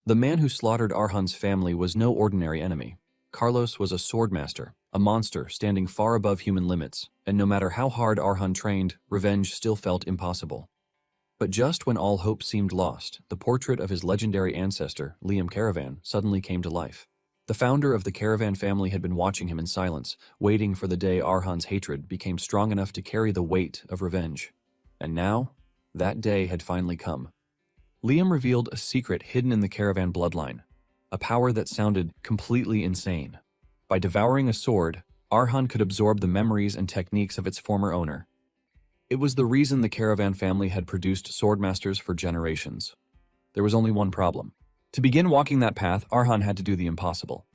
The man who slaughtered Arhan's family was no ordinary enemy. Carlos was a swordmaster, a monster standing far above human limits, and no matter how hard Arhan trained, revenge still felt impossible. But just when all hope seemed lost, the portrait of his legendary ancestor, Liam Caravan, suddenly came to life. The founder of the Caravan family had been watching him in silence, waiting for the day Arhan's hatred became strong enough to carry the weight of revenge. And now, that day had finally come. Liam revealed a secret hidden in the Caravan bloodline, a power that sounded completely insane. By devouring a sword, Arhan could absorb the memories and techniques of its former owner. It was the reason the Caravan family had produced swordmasters for generations. There was only one problem. To begin walking that path, Arhan had to do the impossible.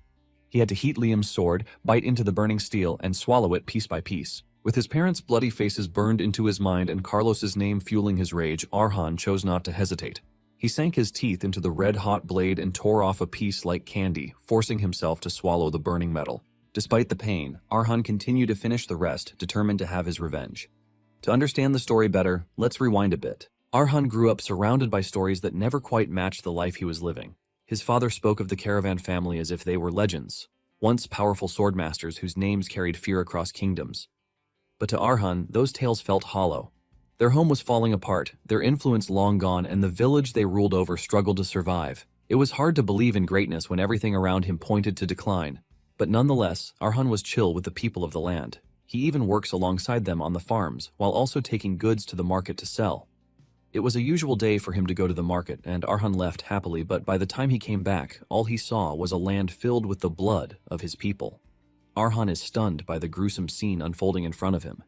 He had to heat Liam's sword, bite into the burning steel, and swallow it piece by piece. With his parents' bloody faces burned into his mind and Carlos's name fueling his rage, Arhan chose not to hesitate. He sank his teeth into the red-hot blade and tore off a piece like candy, forcing himself to swallow the burning metal. Despite the pain, Arhan continued to finish the rest, determined to have his revenge. To understand the story better, let's rewind a bit. Arhan grew up surrounded by stories that never quite matched the life he was living. His father spoke of the Caravan family as if they were legends, once powerful swordmasters whose names carried fear across kingdoms. But to Arhan, those tales felt hollow. Their home was falling apart, their influence long gone, and the village they ruled over struggled to survive. It was hard to believe in greatness when everything around him pointed to decline. But nonetheless, Arhan was chill with the people of the land. He even works alongside them on the farms, while also taking goods to the market to sell. It was a usual day for him to go to the market, and Arhan left happily, but by the time he came back, all he saw was a land filled with the blood of his people. Arhan is stunned by the gruesome scene unfolding in front of him.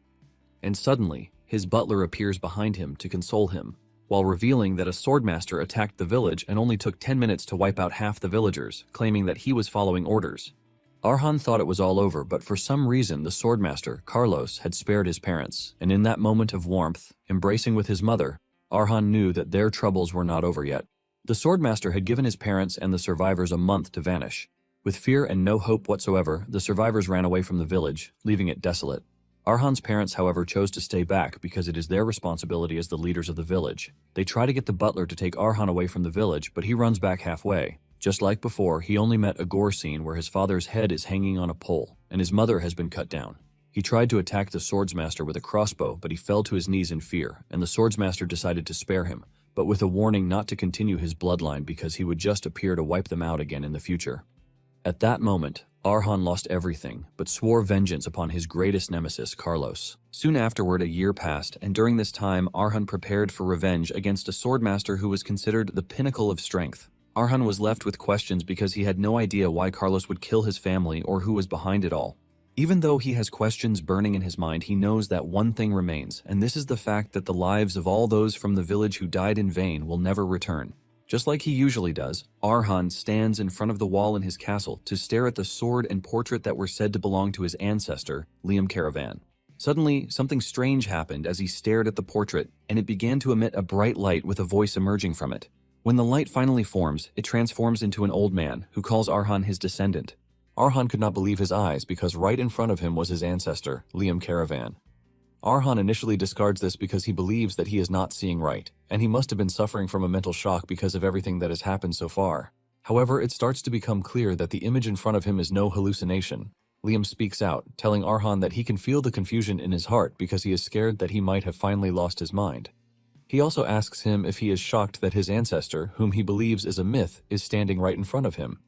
And suddenly, his butler appears behind him to console him, while revealing that a swordmaster attacked the village and only took 10 minutes to wipe out half the villagers, claiming that he was following orders. Arhan thought it was all over, but for some reason the swordmaster, Carlos, had spared his parents, and in that moment of warmth, embracing with his mother, Arhan knew that their troubles were not over yet. The swordmaster had given his parents and the survivors a month to vanish. With fear and no hope whatsoever, the survivors ran away from the village, leaving it desolate. Arhan's parents, however, chose to stay back because it is their responsibility as the leaders of the village. They try to get the butler to take Arhan away from the village, but he runs back halfway. Just like before, he only met a gore scene where his father's head is hanging on a pole, and his mother has been cut down. He tried to attack the swordsmaster with a crossbow, but he fell to his knees in fear, and the swordsmaster decided to spare him, but with a warning not to continue his bloodline because he would just appear to wipe them out again in the future. At that moment, Arhan lost everything, but swore vengeance upon his greatest nemesis, Carlos. Soon afterward, a year passed, and during this time, Arhan prepared for revenge against a swordmaster who was considered the pinnacle of strength. Arhan was left with questions because he had no idea why Carlos would kill his family or who was behind it all. Even though he has questions burning in his mind, he knows that one thing remains, and this is the fact that the lives of all those from the village who died in vain will never return. Just like he usually does, Arhan stands in front of the wall in his castle to stare at the sword and portrait that were said to belong to his ancestor, Liam Caravan. Suddenly, something strange happened as he stared at the portrait, and it began to emit a bright light with a voice emerging from it. When the light finally forms, it transforms into an old man who calls Arhan his descendant. Arhan could not believe his eyes because right in front of him was his ancestor, Liam Caravan. Arhan initially discards this because he believes that he is not seeing right, and he must have been suffering from a mental shock because of everything that has happened so far. However, it starts to become clear that the image in front of him is no hallucination. Liam speaks out, telling Arhan that he can feel the confusion in his heart because he is scared that he might have finally lost his mind. He also asks him if he is shocked that his ancestor, whom he believes is a myth, is standing right in front of him.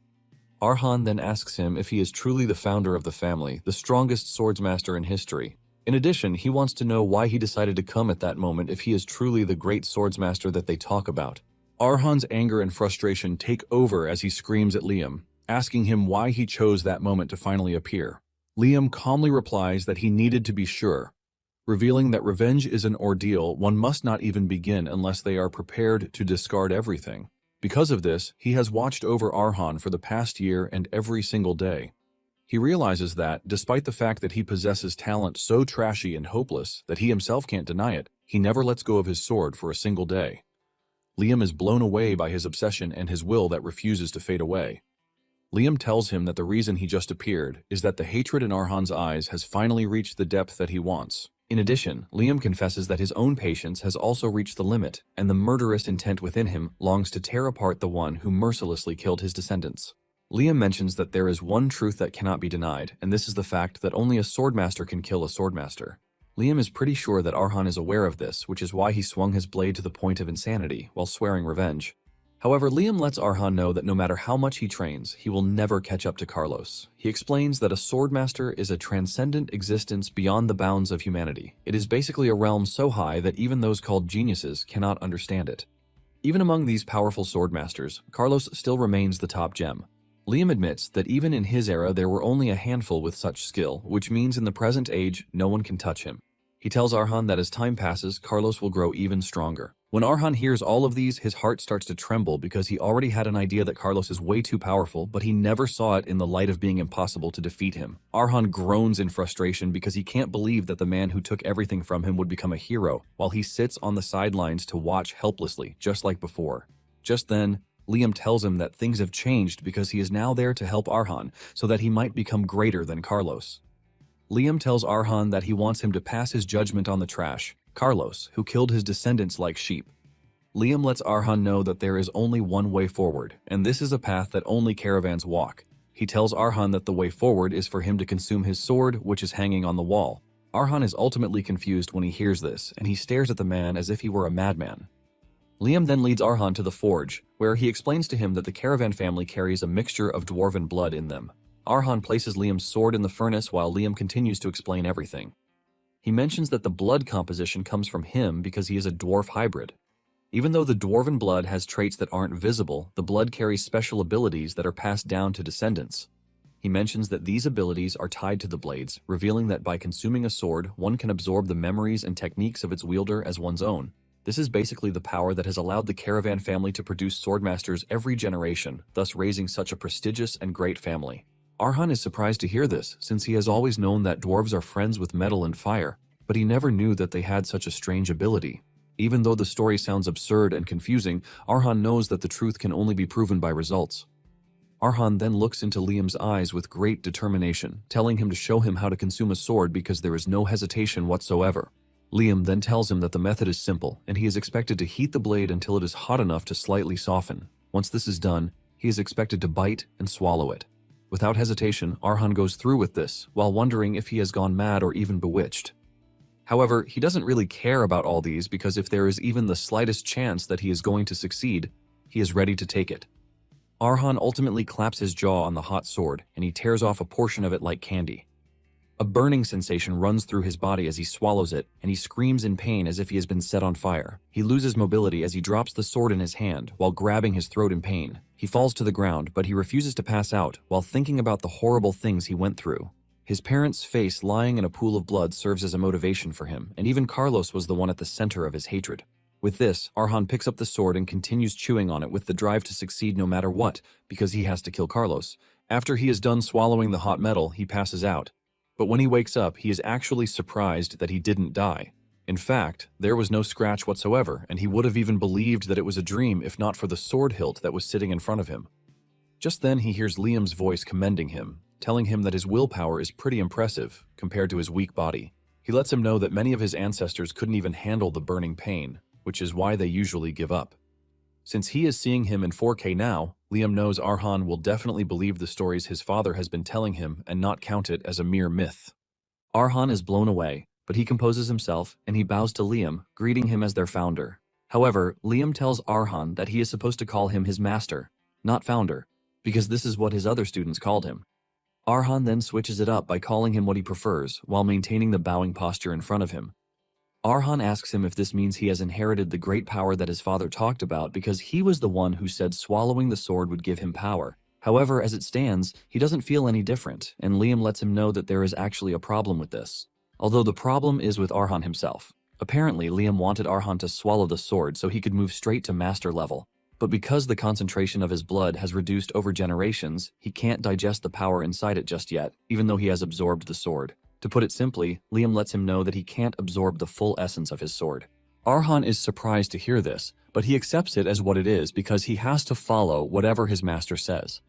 Arhan then asks him if he is truly the founder of the family, the strongest swordsmaster in history. In addition, he wants to know why he decided to come at that moment if he is truly the great swordsmaster that they talk about. Arhan's anger and frustration take over as he screams at Liam, asking him why he chose that moment to finally appear. Liam calmly replies that he needed to be sure, revealing that revenge is an ordeal one must not even begin unless they are prepared to discard everything. Because of this, he has watched over Arhan for the past year and every single day. He realizes that, despite the fact that he possesses talent so trashy and hopeless that he himself can't deny it, he never lets go of his sword for a single day. Liam is blown away by his obsession and his will that refuses to fade away. Liam tells him that the reason he just appeared is that the hatred in Arhan's eyes has finally reached the depth that he wants. In addition, Liam confesses that his own patience has also reached the limit, and the murderous intent within him longs to tear apart the one who mercilessly killed his descendants. Liam mentions that there is one truth that cannot be denied, and this is the fact that only a swordmaster can kill a swordmaster. Liam is pretty sure that Arhan is aware of this, which is why he swung his blade to the point of insanity while swearing revenge. However, Liam lets Arhan know that no matter how much he trains, he will never catch up to Carlos. He explains that a swordmaster is a transcendent existence beyond the bounds of humanity. It is basically a realm so high that even those called geniuses cannot understand it. Even among these powerful swordmasters, Carlos still remains the top gem. Liam admits that even in his era there were only a handful with such skill, which means in the present age no one can touch him. He tells Arhan that as time passes, Carlos will grow even stronger. When Arhan hears all of these, his heart starts to tremble because he already had an idea that Carlos is way too powerful, but he never saw it in the light of being impossible to defeat him. Arhan groans in frustration because he can't believe that the man who took everything from him would become a hero, while he sits on the sidelines to watch helplessly, just like before. Just then, Liam tells him that things have changed because he is now there to help Arhan, so that he might become greater than Carlos. Liam tells Arhan that he wants him to pass his judgment on the trash, Carlos, who killed his descendants like sheep. Liam lets Arhan know that there is only one way forward, and this is a path that only caravans walk. He tells Arhan that the way forward is for him to consume his sword, which is hanging on the wall. Arhan is ultimately confused when he hears this, and he stares at the man as if he were a madman. Liam then leads Arhan to the forge, where he explains to him that the caravan family carries a mixture of dwarven blood in them. Arhan places Liam's sword in the furnace while Liam continues to explain everything. He mentions that the blood composition comes from him because he is a dwarf hybrid. Even though the dwarven blood has traits that aren't visible, the blood carries special abilities that are passed down to descendants. He mentions that these abilities are tied to the blades, revealing that by consuming a sword, one can absorb the memories and techniques of its wielder as one's own. This is basically the power that has allowed the caravan family to produce swordmasters every generation, thus raising such a prestigious and great family. Arhan is surprised to hear this, since he has always known that dwarves are friends with metal and fire, but he never knew that they had such a strange ability. Even though the story sounds absurd and confusing, Arhan knows that the truth can only be proven by results. Arhan then looks into Liam's eyes with great determination, telling him to show him how to consume a sword because there is no hesitation whatsoever. Liam then tells him that the method is simple, and he is expected to heat the blade until it is hot enough to slightly soften. Once this is done, he is expected to bite and swallow it. Without hesitation, Arhan goes through with this, while wondering if he has gone mad or even bewitched. However, he doesn't really care about all these because if there is even the slightest chance that he is going to succeed, he is ready to take it. Arhan ultimately claps his jaw on the hot sword, and he tears off a portion of it like candy. A burning sensation runs through his body as he swallows it, and he screams in pain as if he has been set on fire. He loses mobility as he drops the sword in his hand while grabbing his throat in pain. He falls to the ground, but he refuses to pass out while thinking about the horrible things he went through. His parents' face lying in a pool of blood serves as a motivation for him, and even Carlos was the one at the center of his hatred. With this, Arhan picks up the sword and continues chewing on it with the drive to succeed no matter what, because he has to kill Carlos. After he is done swallowing the hot metal, he passes out. But when he wakes up, he is actually surprised that he didn't die. In fact, there was no scratch whatsoever, and he would have even believed that it was a dream if not for the sword hilt that was sitting in front of him. Just then he hears Liam's voice commending him, telling him that his willpower is pretty impressive compared to his weak body. He lets him know that many of his ancestors couldn't even handle the burning pain, which is why they usually give up. Since he is seeing him in 4K now, Liam knows Arhan will definitely believe the stories his father has been telling him and not count it as a mere myth. Arhan is blown away, but he composes himself and he bows to Liam, greeting him as their founder. However, Liam tells Arhan that he is supposed to call him his master, not founder, because this is what his other students called him. Arhan then switches it up by calling him what he prefers, while maintaining the bowing posture in front of him. Arhan asks him if this means he has inherited the great power that his father talked about because he was the one who said swallowing the sword would give him power. However, as it stands, he doesn't feel any different, and Liam lets him know that there is actually a problem with this. Although the problem is with Arhan himself. Apparently, Liam wanted Arhan to swallow the sword so he could move straight to master level. But because the concentration of his blood has reduced over generations, he can't digest the power inside it just yet, even though he has absorbed the sword. To put it simply, Liam lets him know that he can't absorb the full essence of his sword. Arhan is surprised to hear this, but he accepts it as what it is because he has to follow whatever his master says.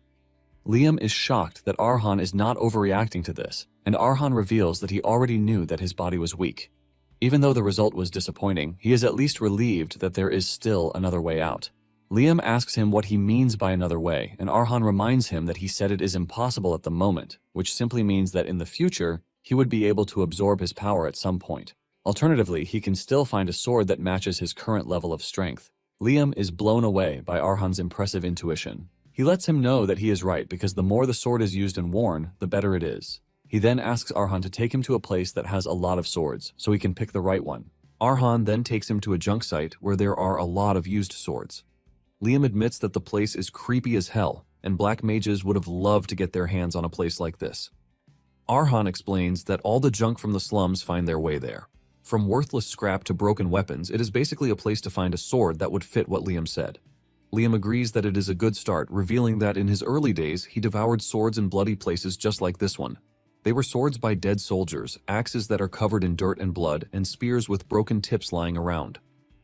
Liam is shocked that Arhan is not overreacting to this, and Arhan reveals that he already knew that his body was weak. Even though the result was disappointing, he is at least relieved that there is still another way out. Liam asks him what he means by another way, and Arhan reminds him that he said it is impossible at the moment, which simply means that in the future, he would be able to absorb his power at some point. Alternatively, he can still find a sword that matches his current level of strength. Liam is blown away by Arhan's impressive intuition. He lets him know that he is right because the more the sword is used and worn, the better it is. He then asks Arhan to take him to a place that has a lot of swords, so he can pick the right one. Arhan then takes him to a junk site where there are a lot of used swords. Liam admits that the place is creepy as hell, and black mages would have loved to get their hands on a place like this. Arhan explains that all the junk from the slums find their way there. From worthless scrap to broken weapons, it is basically a place to find a sword that would fit what Liam said. Liam agrees that it is a good start, revealing that in his early days, he devoured swords in bloody places just like this one. They were swords by dead soldiers, axes that are covered in dirt and blood, and spears with broken tips lying around.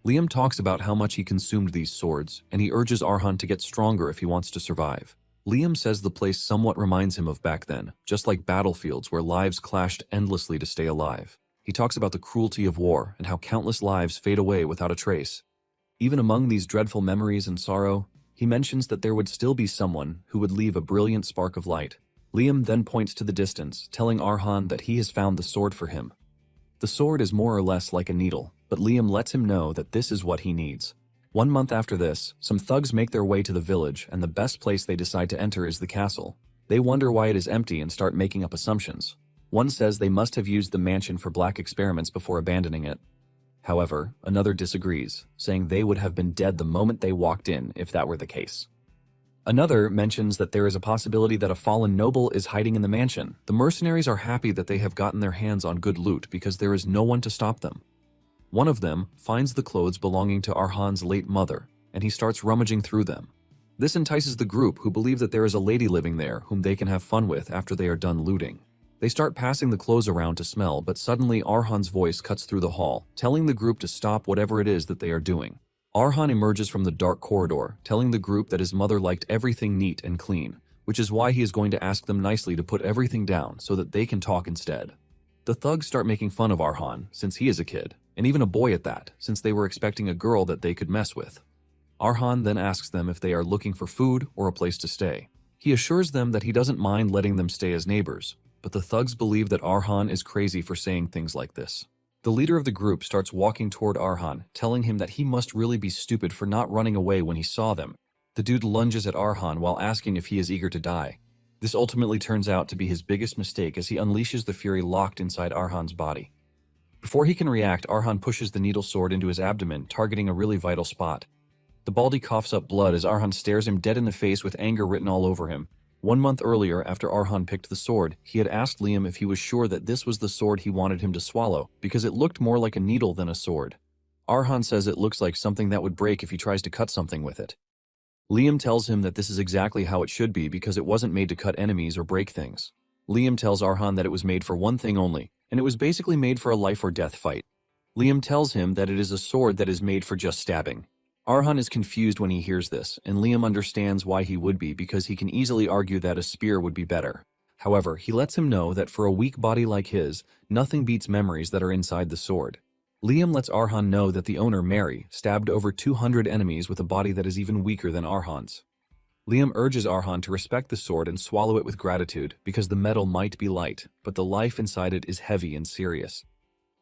Liam talks about how much he consumed these swords, and he urges Arhan to get stronger if he wants to survive. Liam says the place somewhat reminds him of back then, just like battlefields where lives clashed endlessly to stay alive. He talks about the cruelty of war and how countless lives fade away without a trace. Even among these dreadful memories and sorrow, he mentions that there would still be someone who would leave a brilliant spark of light. Liam then points to the distance, telling Arhan that he has found the sword for him. The sword is more or less like a needle, but Liam lets him know that this is what he needs. 1 month after this, some thugs make their way to the village, and the best place they decide to enter is the castle. They wonder why it is empty and start making up assumptions. One says they must have used the mansion for black experiments before abandoning it. However, another disagrees, saying they would have been dead the moment they walked in if that were the case. Another mentions that there is a possibility that a fallen noble is hiding in the mansion. The mercenaries are happy that they have gotten their hands on good loot because there is no one to stop them. One of them finds the clothes belonging to Arhan's late mother, and he starts rummaging through them. This entices the group, who believe that there is a lady living there whom they can have fun with after they are done looting. They start passing the clothes around to smell, but suddenly Arhan's voice cuts through the hall, telling the group to stop whatever it is that they are doing. Arhan emerges from the dark corridor, telling the group that his mother liked everything neat and clean, which is why he is going to ask them nicely to put everything down so that they can talk instead. The thugs start making fun of Arhan, since he is a kid, and even a boy at that, since they were expecting a girl that they could mess with. Arhan then asks them if they are looking for food or a place to stay. He assures them that he doesn't mind letting them stay as neighbors, but the thugs believe that Arhan is crazy for saying things like this. The leader of the group starts walking toward Arhan, telling him that he must really be stupid for not running away when he saw them. The dude lunges at Arhan while asking if he is eager to die. This ultimately turns out to be his biggest mistake as he unleashes the fury locked inside Arhan's body. Before he can react, Arhan pushes the needle sword into his abdomen, targeting a really vital spot. The baldy coughs up blood as Arhan stares him dead in the face with anger written all over him. 1 month earlier, after Arhan picked the sword, he had asked Liam if he was sure that this was the sword he wanted him to swallow, because it looked more like a needle than a sword. Arhan says it looks like something that would break if he tries to cut something with it. Liam tells him that this is exactly how it should be because it wasn't made to cut enemies or break things. Liam tells Arhan that it was made for one thing only, and it was basically made for a life or death fight. Liam tells him that it is a sword that is made for just stabbing. Arhan is confused when he hears this, and Liam understands why he would be because he can easily argue that a spear would be better. However, he lets him know that for a weak body like his, nothing beats memories that are inside the sword. Liam lets Arhan know that the owner, Mary, stabbed over 200 enemies with a body that is even weaker than Arhan's. Liam urges Arhan to respect the sword and swallow it with gratitude because the metal might be light, but the life inside it is heavy and serious.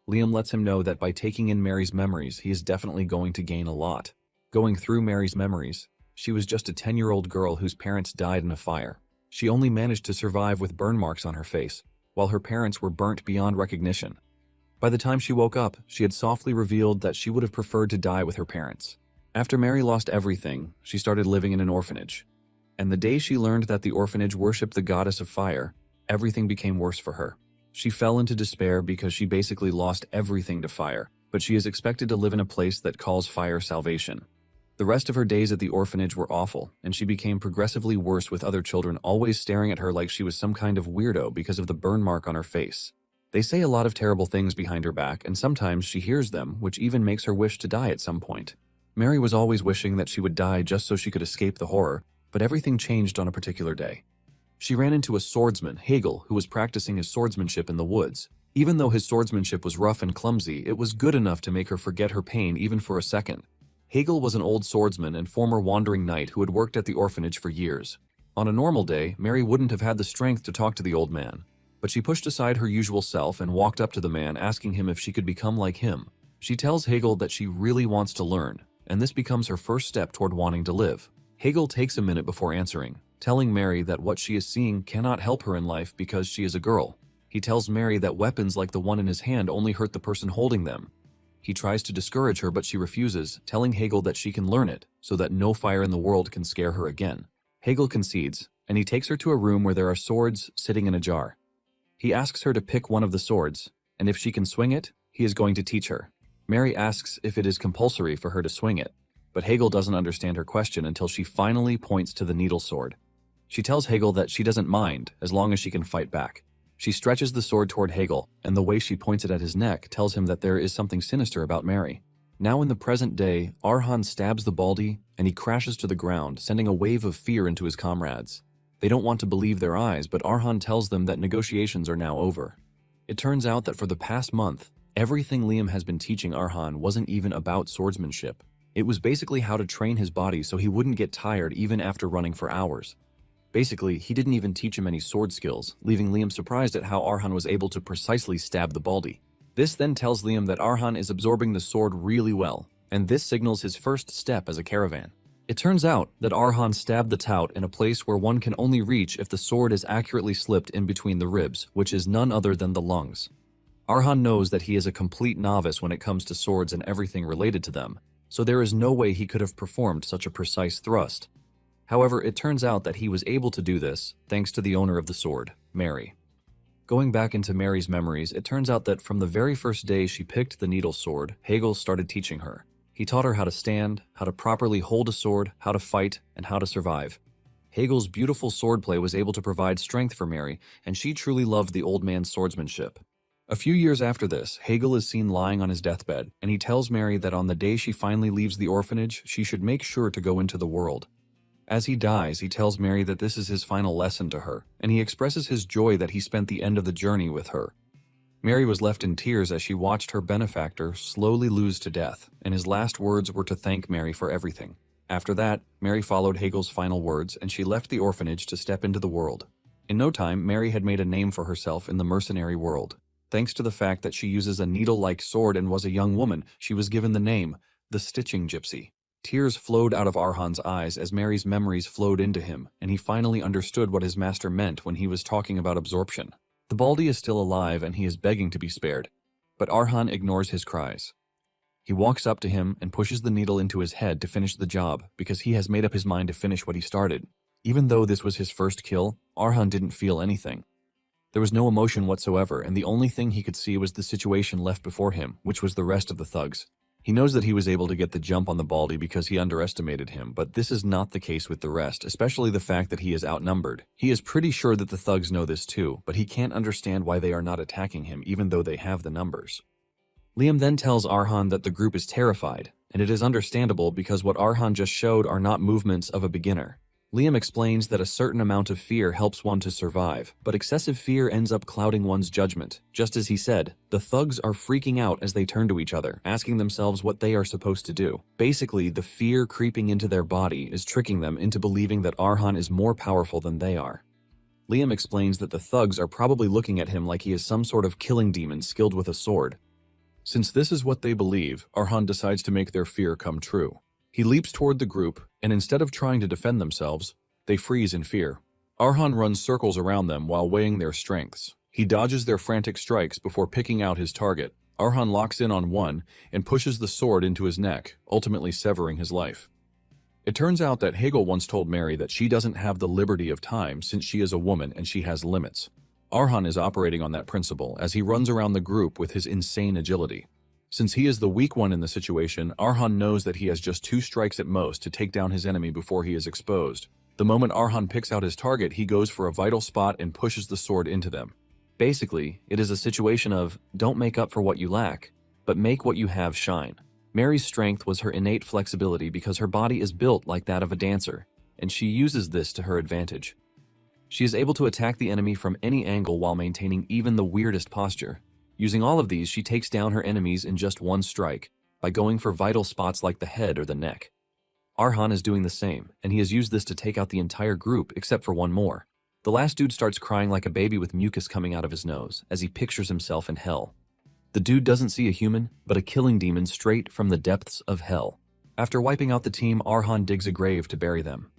Liam lets him know that by taking in Mary's memories, he is definitely going to gain a lot. Going through Mary's memories, she was just a 10-year-old girl whose parents died in a fire. She only managed to survive with burn marks on her face, while her parents were burnt beyond recognition. By the time she woke up, she had softly revealed that she would have preferred to die with her parents. After Mary lost everything, she started living in an orphanage. And the day she learned that the orphanage worshipped the goddess of fire, everything became worse for her. She fell into despair because she basically lost everything to fire, but she is expected to live in a place that calls fire salvation. The rest of her days at the orphanage were awful, and she became progressively worse with other children always staring at her like she was some kind of weirdo because of the burn mark on her face. They say a lot of terrible things behind her back, and sometimes she hears them, which even makes her wish to die at some point. Mary was always wishing that she would die just so she could escape the horror, but everything changed on a particular day. She ran into a swordsman, Hegel, who was practicing his swordsmanship in the woods. Even though his swordsmanship was rough and clumsy, it was good enough to make her forget her pain even for a second. Hegel was an old swordsman and former wandering knight who had worked at the orphanage for years. On a normal day, Mary wouldn't have had the strength to talk to the old man, but she pushed aside her usual self and walked up to the man, asking him if she could become like him. She tells Hegel that she really wants to learn, and this becomes her first step toward wanting to live. Hegel takes a minute before answering, telling Mary that what she is seeing cannot help her in life because she is a girl. He tells Mary that weapons like the one in his hand only hurt the person holding them. He tries to discourage her, but she refuses, telling Hegel that she can learn it, so that no fire in the world can scare her again. Hegel concedes, and he takes her to a room where there are swords sitting in a jar. He asks her to pick one of the swords, and if she can swing it, he is going to teach her. Mary asks if it is compulsory for her to swing it, but Hegel doesn't understand her question until she finally points to the needle sword. She tells Hegel that she doesn't mind, as long as she can fight back. She stretches the sword toward Hegel, and the way she points it at his neck tells him that there is something sinister about Mary. Now in the present day, Arhan stabs the Baldy, and he crashes to the ground, sending a wave of fear into his comrades. They don't want to believe their eyes, but Arhan tells them that negotiations are now over. It turns out that for the past month, everything Liam has been teaching Arhan wasn't even about swordsmanship. It was basically how to train his body so he wouldn't get tired even after running for hours. Basically, he didn't even teach him any sword skills, leaving Liam surprised at how Arhan was able to precisely stab the Baldy. This then tells Liam that Arhan is absorbing the sword really well, and this signals his first step as a caravan. It turns out that Arhan stabbed the tout in a place where one can only reach if the sword is accurately slipped in between the ribs, which is none other than the lungs. Arhan knows that he is a complete novice when it comes to swords and everything related to them, so there is no way he could have performed such a precise thrust. However, it turns out that he was able to do this thanks to the owner of the sword, Mary. Going back into Mary's memories, it turns out that from the very first day she picked the needle sword, Hegel started teaching her. He taught her how to stand, how to properly hold a sword, how to fight, and how to survive. Hegel's beautiful swordplay was able to provide strength for Mary, and she truly loved the old man's swordsmanship. A few years after this, Hegel is seen lying on his deathbed, and he tells Mary that on the day she finally leaves the orphanage, she should make sure to go into the world. As he dies, he tells Mary that this is his final lesson to her, and he expresses his joy that he spent the end of the journey with her. Mary was left in tears as she watched her benefactor slowly lose to death, and his last words were to thank Mary for everything. After that, Mary followed Hegel's final words, and she left the orphanage to step into the world. In no time, Mary had made a name for herself in the mercenary world. Thanks to the fact that she uses a needle-like sword and was a young woman, she was given the name, the Stitching Gypsy. Tears flowed out of Arhan's eyes as Mary's memories flowed into him, and he finally understood what his master meant when he was talking about absorption. The Baldy is still alive and he is begging to be spared, but Arhan ignores his cries. He walks up to him and pushes the needle into his head to finish the job because he has made up his mind to finish what he started. Even though this was his first kill, Arhan didn't feel anything. There was no emotion whatsoever, and the only thing he could see was the situation left before him, which was the rest of the thugs. He knows that he was able to get the jump on the Baldy because he underestimated him, but this is not the case with the rest, especially the fact that he is outnumbered. He is pretty sure that the thugs know this too, but he can't understand why they are not attacking him even though they have the numbers. Liam then tells Arhan that the group is terrified, and it is understandable because what Arhan just showed are not movements of a beginner. Liam explains that a certain amount of fear helps one to survive, but excessive fear ends up clouding one's judgment. Just as he said, the thugs are freaking out as they turn to each other, asking themselves what they are supposed to do. Basically, the fear creeping into their body is tricking them into believing that Arhan is more powerful than they are. Liam explains that the thugs are probably looking at him like he is some sort of killing demon skilled with a sword. Since this is what they believe, Arhan decides to make their fear come true. He leaps toward the group, and instead of trying to defend themselves, they freeze in fear. Arhan runs circles around them while weighing their strengths. He dodges their frantic strikes before picking out his target. Arhan locks in on one and pushes the sword into his neck, ultimately severing his life. It turns out that Hegel once told Mary that she doesn't have the liberty of time since she is a woman and she has limits. Arhan is operating on that principle as he runs around the group with his insane agility. Since he is the weak one in the situation, Arhan knows that he has just 2 strikes at most to take down his enemy before he is exposed. The moment Arhan picks out his target, he goes for a vital spot and pushes the sword into them. Basically, it is a situation of, don't make up for what you lack, but make what you have shine. Mary's strength was her innate flexibility because her body is built like that of a dancer, and she uses this to her advantage. She is able to attack the enemy from any angle while maintaining even the weirdest posture. Using all of these, she takes down her enemies in just one strike, by going for vital spots like the head or the neck. Arhan is doing the same, and he has used this to take out the entire group except for one more. The last dude starts crying like a baby with mucus coming out of his nose, as he pictures himself in hell. The dude doesn't see a human, but a killing demon straight from the depths of hell. After wiping out the team, Arhan digs a grave to bury them.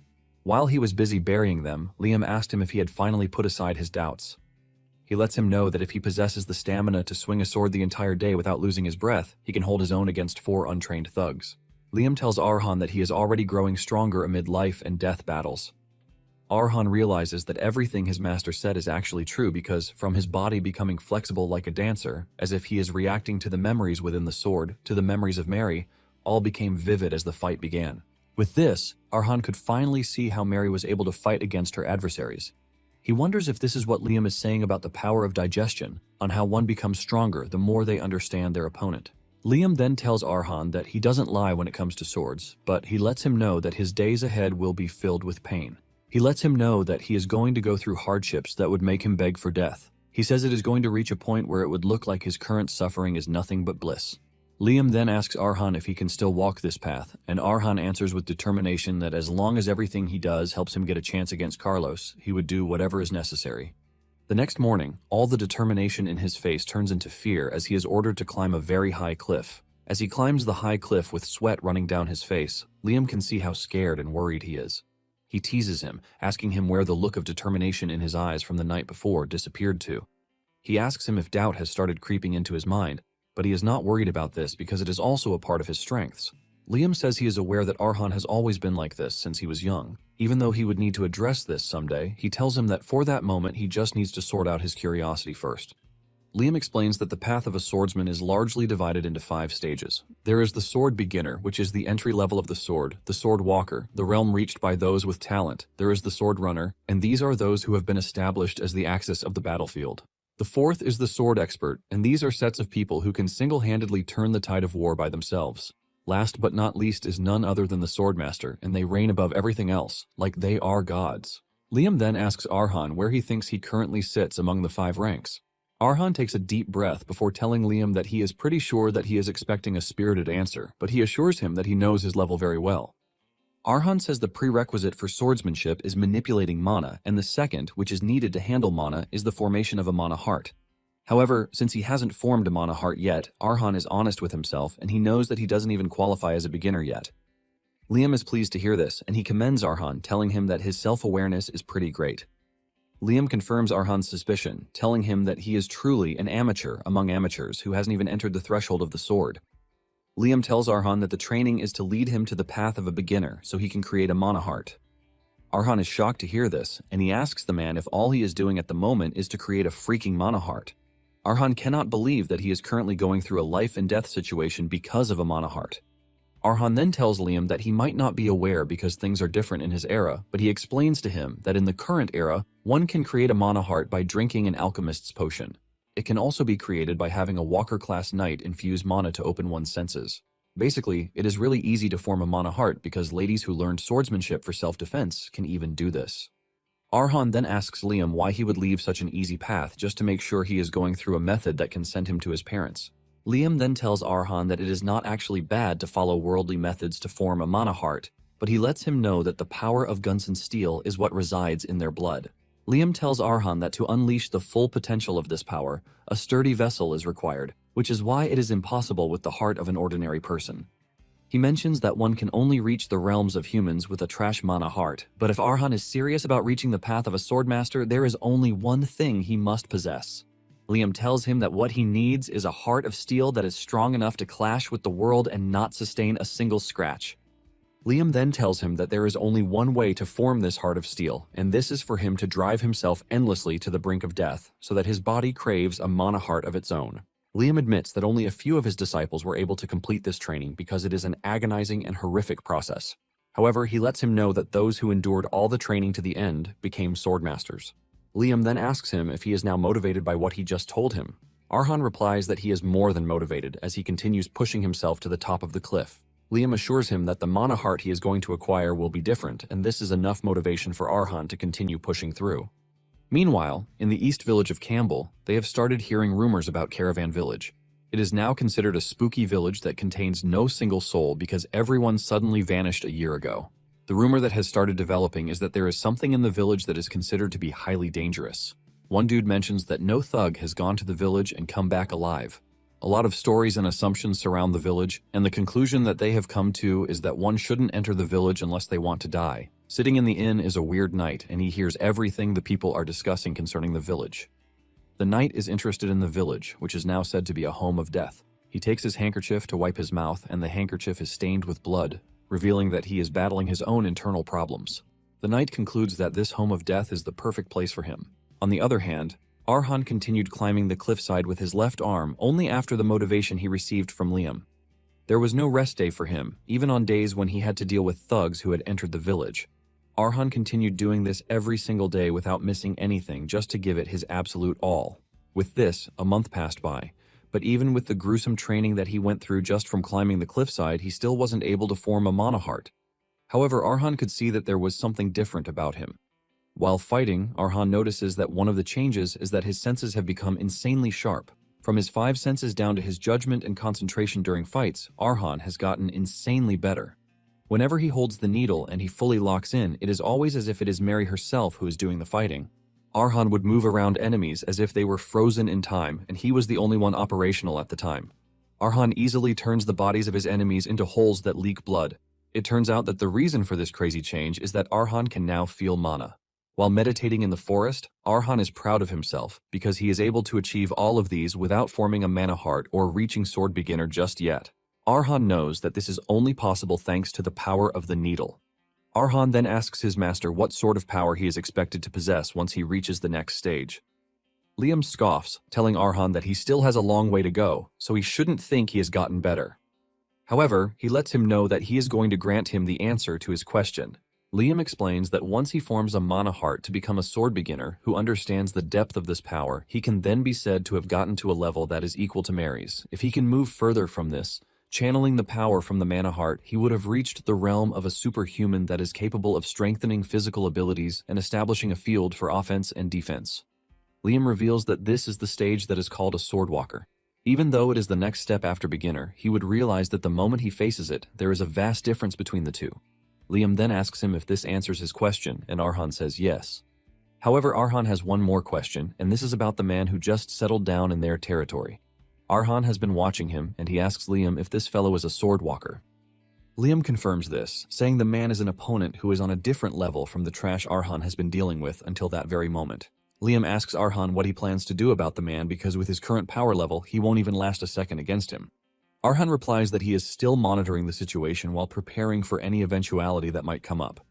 While he was busy burying them, Liam asked him if he had finally put aside his doubts. He lets him know that if he possesses the stamina to swing a sword the entire day without losing his breath, he can hold his own against 4 untrained thugs. Liam tells Arhan that he is already growing stronger amid life and death battles. Arhan realizes that everything his master said is actually true because, from his body becoming flexible like a dancer, as if he is reacting to the memories within the sword, to the memories of Mary, all became vivid as the fight began. With this, Arhan could finally see how Mary was able to fight against her adversaries. He wonders if this is what Liam is saying about the power of digestion, on how one becomes stronger the more they understand their opponent. Liam then tells Arhan that he doesn't lie when it comes to swords, but he lets him know that his days ahead will be filled with pain. He lets him know that he is going to go through hardships that would make him beg for death. He says it is going to reach a point where it would look like his current suffering is nothing but bliss. Liam then asks Arhan if he can still walk this path, and Arhan answers with determination that as long as everything he does helps him get a chance against Carlos, he would do whatever is necessary. The next morning, all the determination in his face turns into fear as he is ordered to climb a very high cliff. As he climbs the high cliff with sweat running down his face, Liam can see how scared and worried he is. He teases him, asking him where the look of determination in his eyes from the night before disappeared to. He asks him if doubt has started creeping into his mind, but he is not worried about this because it is also a part of his strengths. Liam says he is aware that Arhan has always been like this since he was young. Even though he would need to address this someday, he tells him that for that moment he just needs to sort out his curiosity first. Liam explains that the path of a swordsman is largely divided into 5 stages. There is the sword beginner, which is the entry level of the sword walker, the realm reached by those with talent. There is the sword runner, and these are those who have been established as the axis of the battlefield. The 4th is the sword expert, and these are sets of people who can single-handedly turn the tide of war by themselves. Last but not least is none other than the swordmaster, and they reign above everything else, like they are gods. Liam then asks Arhan where he thinks he currently sits among the 5 ranks. Arhan takes a deep breath before telling Liam that he is pretty sure that he is expecting a spirited answer, but he assures him that he knows his level very well. Arhan says the prerequisite for swordsmanship is manipulating mana, and the second, which is needed to handle mana, is the formation of a mana heart. However, since he hasn't formed a mana heart yet, Arhan is honest with himself, and he knows that he doesn't even qualify as a beginner yet. Liam is pleased to hear this, and he commends Arhan, telling him that his self-awareness is pretty great. Liam confirms Arhan's suspicion, telling him that he is truly an amateur among amateurs who hasn't even entered the threshold of the sword. Liam tells Arhan that the training is to lead him to the path of a beginner so he can create a mana heart. Arhan is shocked to hear this, and he asks the man if all he is doing at the moment is to create a freaking mana heart. Arhan cannot believe that he is currently going through a life and death situation because of a mana heart. Arhan then tells Liam that he might not be aware because things are different in his era, but he explains to him that in the current era, one can create a mana heart by drinking an alchemist's potion. It can also be created by having a Walker-class knight infuse mana to open one's senses. Basically, it is really easy to form a mana heart because ladies who learned swordsmanship for self-defense can even do this. Arhan then asks Liam why he would leave such an easy path just to make sure he is going through a method that can send him to his parents. Liam then tells Arhan that it is not actually bad to follow worldly methods to form a mana heart, but he lets him know that the power of Gunson steel is what resides in their blood. Liam tells Arhan that to unleash the full potential of this power, a sturdy vessel is required, which is why it is impossible with the heart of an ordinary person. He mentions that one can only reach the realms of humans with a trash mana heart, but if Arhan is serious about reaching the path of a swordmaster, there is only one thing he must possess. Liam tells him that what he needs is a heart of steel that is strong enough to clash with the world and not sustain a single scratch. Liam then tells him that there is only one way to form this heart of steel, and this is for him to drive himself endlessly to the brink of death, so that his body craves a mana heart of its own. Liam admits that only a few of his disciples were able to complete this training because it is an agonizing and horrific process. However, he lets him know that those who endured all the training to the end became swordmasters. Liam then asks him if he is now motivated by what he just told him. Arhan replies that he is more than motivated as he continues pushing himself to the top of the cliff. Liam assures him that the mana heart he is going to acquire will be different, and this is enough motivation for Arhan to continue pushing through. Meanwhile, in the East Village of Campbell, they have started hearing rumors about Caravan Village. It is now considered a spooky village that contains no single soul because everyone suddenly vanished a year ago. The rumor that has started developing is that there is something in the village that is considered to be highly dangerous. One dude mentions that no thug has gone to the village and come back alive. A lot of stories and assumptions surround the village, and the conclusion that they have come to is that one shouldn't enter the village unless they want to die. Sitting in the inn is a weird knight, and he hears everything the people are discussing concerning the village. The knight is interested in the village, which is now said to be a home of death. He takes his handkerchief to wipe his mouth, and the handkerchief is stained with blood, revealing that he is battling his own internal problems. The knight concludes that this home of death is the perfect place for him. On the other hand, Arhan continued climbing the cliffside with his left arm only after the motivation he received from Liam. There was no rest day for him, even on days when he had to deal with thugs who had entered the village. Arhan continued doing this every single day without missing anything just to give it his absolute all. With this, a month passed by, but even with the gruesome training that he went through just from climbing the cliffside, he still wasn't able to form a mana heart. However, Arhan could see that there was something different about him. While fighting, Arhan notices that one of the changes is that his senses have become insanely sharp. From his 5 senses down to his judgment and concentration during fights, Arhan has gotten insanely better. Whenever he holds the needle and he fully locks in, it is always as if it is Mary herself who is doing the fighting. Arhan would move around enemies as if they were frozen in time, and he was the only one operational at the time. Arhan easily turns the bodies of his enemies into holes that leak blood. It turns out that the reason for this crazy change is that Arhan can now feel mana. While meditating in the forest, Arhan is proud of himself because he is able to achieve all of these without forming a mana heart or reaching sword beginner just yet. Arhan knows that this is only possible thanks to the power of the needle. Arhan then asks his master what sort of power he is expected to possess once he reaches the next stage. Liam scoffs, telling Arhan that he still has a long way to go, so he shouldn't think he has gotten better. However, he lets him know that he is going to grant him the answer to his question. Liam explains that once he forms a mana heart to become a sword beginner who understands the depth of this power, he can then be said to have gotten to a level that is equal to Mary's. If he can move further from this, channeling the power from the mana heart, he would have reached the realm of a superhuman that is capable of strengthening physical abilities and establishing a field for offense and defense. Liam reveals that this is the stage that is called a swordwalker. Even though it is the next step after beginner, he would realize that the moment he faces it, there is a vast difference between the two. Liam then asks him if this answers his question, and Arhan says yes. However, Arhan has one more question, and this is about the man who just settled down in their territory. Arhan has been watching him, and he asks Liam if this fellow is a swordwalker. Liam confirms this, saying the man is an opponent who is on a different level from the trash Arhan has been dealing with until that very moment. Liam asks Arhan what he plans to do about the man because with his current power level, he won't even last a second against him. Arhan replies that he is still monitoring the situation while preparing for any eventuality that might come up.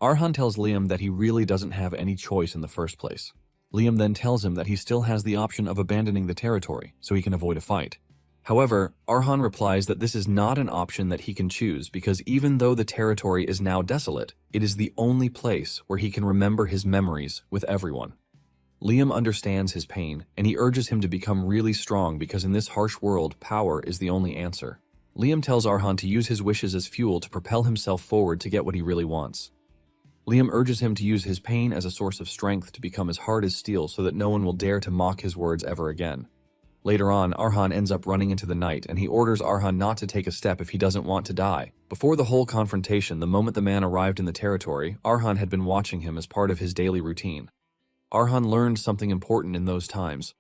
Arhan tells Liam that he really doesn't have any choice in the first place. Liam then tells him that he still has the option of abandoning the territory so he can avoid a fight. However, Arhan replies that this is not an option that he can choose because even though the territory is now desolate, it is the only place where he can remember his memories with everyone. Liam understands his pain, and he urges him to become really strong because in this harsh world, power is the only answer. Liam tells Arhan to use his wishes as fuel to propel himself forward to get what he really wants. Liam urges him to use his pain as a source of strength to become as hard as steel so that no one will dare to mock his words ever again. Later on, Arhan ends up running into the night, and he orders Arhan not to take a step if he doesn't want to die. Before the whole confrontation, the moment the man arrived in the territory, Arhan had been watching him as part of his daily routine. Arhan learned something important in those times.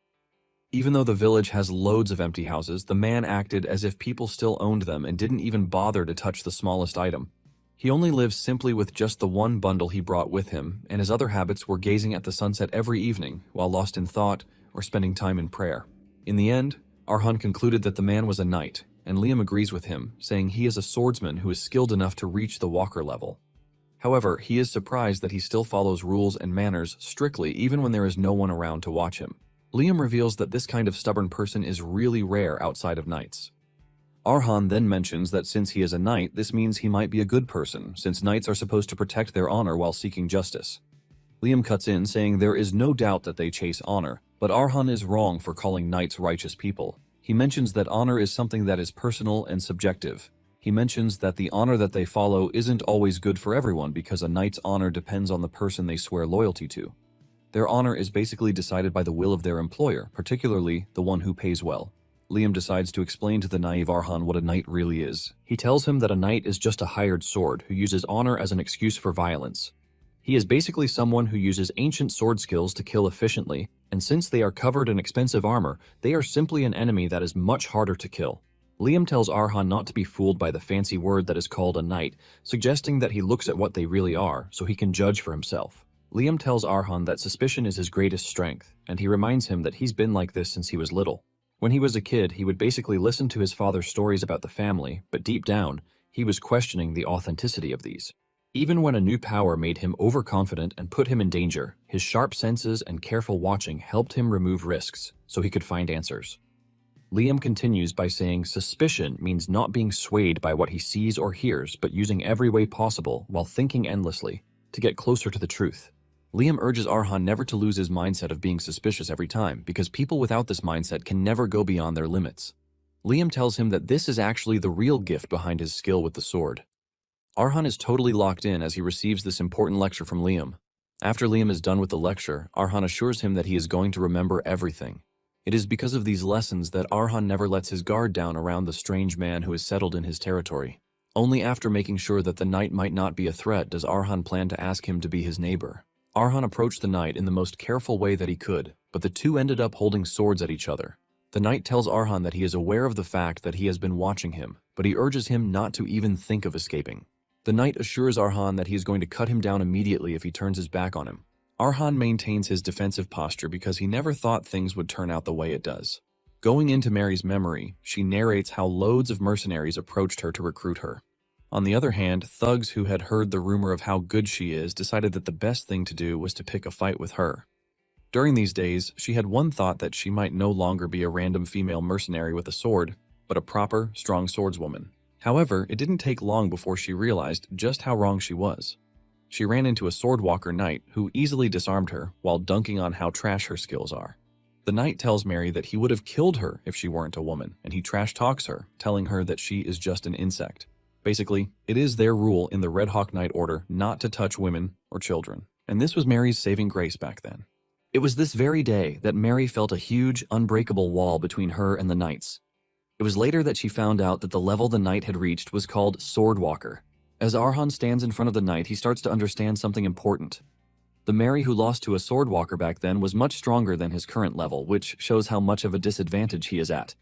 Even though the village has loads of empty houses, the man acted as if people still owned them and didn't even bother to touch the smallest item. He only lives simply with just the one bundle he brought with him, and his other habits were gazing at the sunset every evening while lost in thought or spending time in prayer. In the end, Arhan concluded that the man was a knight, and Liam agrees with him, saying he is a swordsman who is skilled enough to reach the walker level. However, he is surprised that he still follows rules and manners strictly even when there is no one around to watch him. Liam reveals that this kind of stubborn person is really rare outside of knights. Arhan then mentions that since he is a knight, this means he might be a good person, since knights are supposed to protect their honor while seeking justice. Liam cuts in, saying there is no doubt that they chase honor, but Arhan is wrong for calling knights righteous people. He mentions that honor is something that is personal and subjective. He mentions that the honor that they follow isn't always good for everyone because a knight's honor depends on the person they swear loyalty to. Their honor is basically decided by the will of their employer, particularly the one who pays well. Liam decides to explain to the naive Arhan what a knight really is. He tells him that a knight is just a hired sword who uses honor as an excuse for violence. He is basically someone who uses ancient sword skills to kill efficiently, and since they are covered in expensive armor, they are simply an enemy that is much harder to kill. Liam tells Arhan not to be fooled by the fancy word that is called a knight, suggesting that he looks at what they really are so he can judge for himself. Liam tells Arhan that suspicion is his greatest strength, and he reminds him that he's been like this since he was little. When he was a kid, he would basically listen to his father's stories about the family, but deep down, he was questioning the authenticity of these. Even when a new power made him overconfident and put him in danger, his sharp senses and careful watching helped him remove risks so he could find answers. Liam continues by saying suspicion means not being swayed by what he sees or hears, but using every way possible while thinking endlessly to get closer to the truth. Liam urges Arhan never to lose his mindset of being suspicious every time, because people without this mindset can never go beyond their limits. Liam tells him that this is actually the real gift behind his skill with the sword. Arhan is totally locked in as he receives this important lecture from Liam. After Liam is done with the lecture, Arhan assures him that he is going to remember everything. It is because of these lessons that Arhan never lets his guard down around the strange man who is settled in his territory. Only after making sure that the knight might not be a threat does Arhan plan to ask him to be his neighbor. Arhan approached the knight in the most careful way that he could, but the two ended up holding swords at each other. The knight tells Arhan that he is aware of the fact that he has been watching him, but he urges him not to even think of escaping. The knight assures Arhan that he is going to cut him down immediately if he turns his back on him. Arhan maintains his defensive posture because he never thought things would turn out the way it does. Going into Mary's memory, she narrates how loads of mercenaries approached her to recruit her. On the other hand, thugs who had heard the rumor of how good she is decided that the best thing to do was to pick a fight with her. During these days, she had one thought that she might no longer be a random female mercenary with a sword, but a proper, strong swordswoman. However, it didn't take long before she realized just how wrong she was. She ran into a swordwalker knight who easily disarmed her while dunking on how trash her skills are. The knight tells Mary that he would have killed her if she weren't a woman, and he trash talks her, telling her that she is just an insect. Basically, it is their rule in the Red Hawk Knight Order not to touch women or children, and this was Mary's saving grace back then. It was this very day that Mary felt a huge, unbreakable wall between her and the knights. It was later that she found out that the level the knight had reached was called Swordwalker. As Arhan stands in front of the knight, he starts to understand something important. The Mary who lost to a Swordwalker back then was much stronger than his current level, which shows how much of a disadvantage he is at.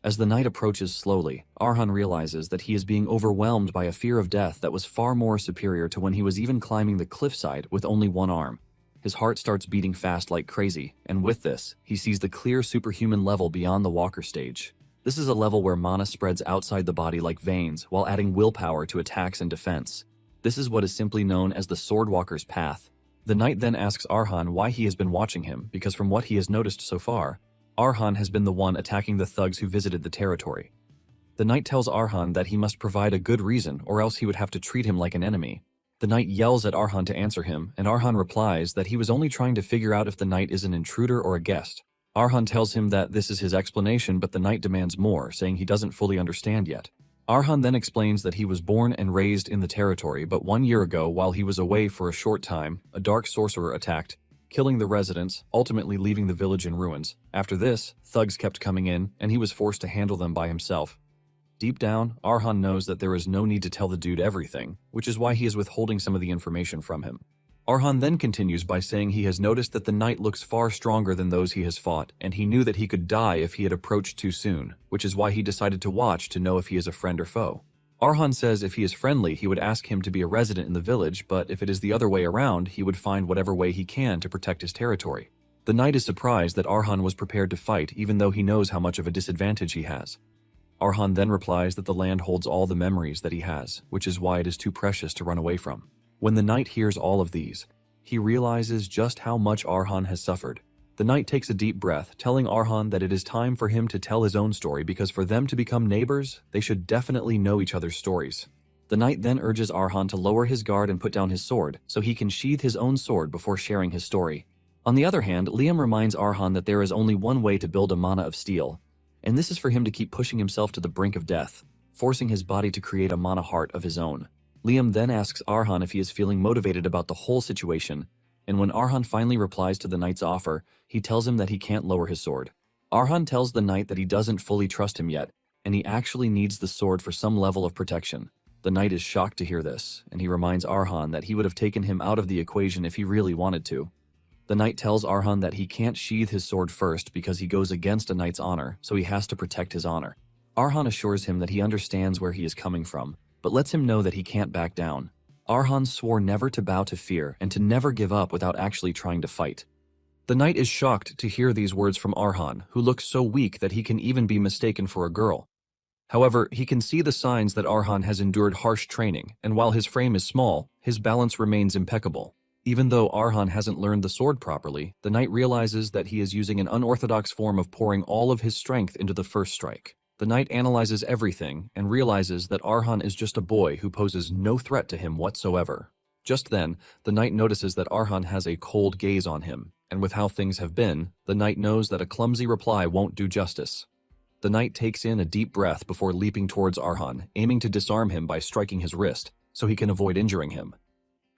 As the knight approaches slowly, Arhan realizes that he is being overwhelmed by a fear of death that was far more superior to when he was even climbing the cliffside with only one arm. His heart starts beating fast like crazy, and with this, he sees the clear superhuman level beyond the walker stage. This is a level where mana spreads outside the body like veins, while adding willpower to attacks and defense. This is what is simply known as the Swordwalker's path. The knight then asks Arhan why he has been watching him, because from what he has noticed so far, Arhan has been the one attacking the thugs who visited the territory. The knight tells Arhan that he must provide a good reason or else he would have to treat him like an enemy. The knight yells at Arhan to answer him, and Arhan replies that he was only trying to figure out if the knight is an intruder or a guest. Arhan tells him that this is his explanation, but the knight demands more, saying he doesn't fully understand yet. Arhan then explains that he was born and raised in the territory, but 1 year ago, while he was away for a short time, a dark sorcerer attacked, killing the residents, ultimately leaving the village in ruins. After this, thugs kept coming in, and he was forced to handle them by himself. Deep down, Arhan knows that there is no need to tell the dude everything, which is why he is withholding some of the information from him. Arhan then continues by saying he has noticed that the knight looks far stronger than those he has fought, and he knew that he could die if he had approached too soon, which is why he decided to watch to know if he is a friend or foe. Arhan says if he is friendly, he would ask him to be a resident in the village, but if it is the other way around, he would find whatever way he can to protect his territory. The knight is surprised that Arhan was prepared to fight, even though he knows how much of a disadvantage he has. Arhan then replies that the land holds all the memories that he has, which is why it is too precious to run away from. When the knight hears all of these, he realizes just how much Arhan has suffered. The knight takes a deep breath, telling Arhan that it is time for him to tell his own story because for them to become neighbors, they should definitely know each other's stories. The knight then urges Arhan to lower his guard and put down his sword, so he can sheath his own sword before sharing his story. On the other hand, Liam reminds Arhan that there is only one way to build a mana of steel, and this is for him to keep pushing himself to the brink of death, forcing his body to create a mana heart of his own. Liam then asks Arhan if he is feeling motivated about the whole situation, and when Arhan finally replies to the knight's offer, he tells him that he can't lower his sword. Arhan tells the knight that he doesn't fully trust him yet, and he actually needs the sword for some level of protection. The knight is shocked to hear this, and he reminds Arhan that he would have taken him out of the equation if he really wanted to. The knight tells Arhan that he can't sheathe his sword first because he goes against a knight's honor, so he has to protect his honor. Arhan assures him that he understands where he is coming from, but lets him know that he can't back down. Arhan swore never to bow to fear and to never give up without actually trying to fight. The knight is shocked to hear these words from Arhan, who looks so weak that he can even be mistaken for a girl. However, he can see the signs that Arhan has endured harsh training, and while his frame is small, his balance remains impeccable. Even though Arhan hasn't learned the sword properly, the knight realizes that he is using an unorthodox form of pouring all of his strength into the first strike. The knight analyzes everything and realizes that Arhan is just a boy who poses no threat to him whatsoever. Just then, the knight notices that Arhan has a cold gaze on him, and with how things have been, the knight knows that a clumsy reply won't do justice. The knight takes in a deep breath before leaping towards Arhan, aiming to disarm him by striking his wrist, so he can avoid injuring him.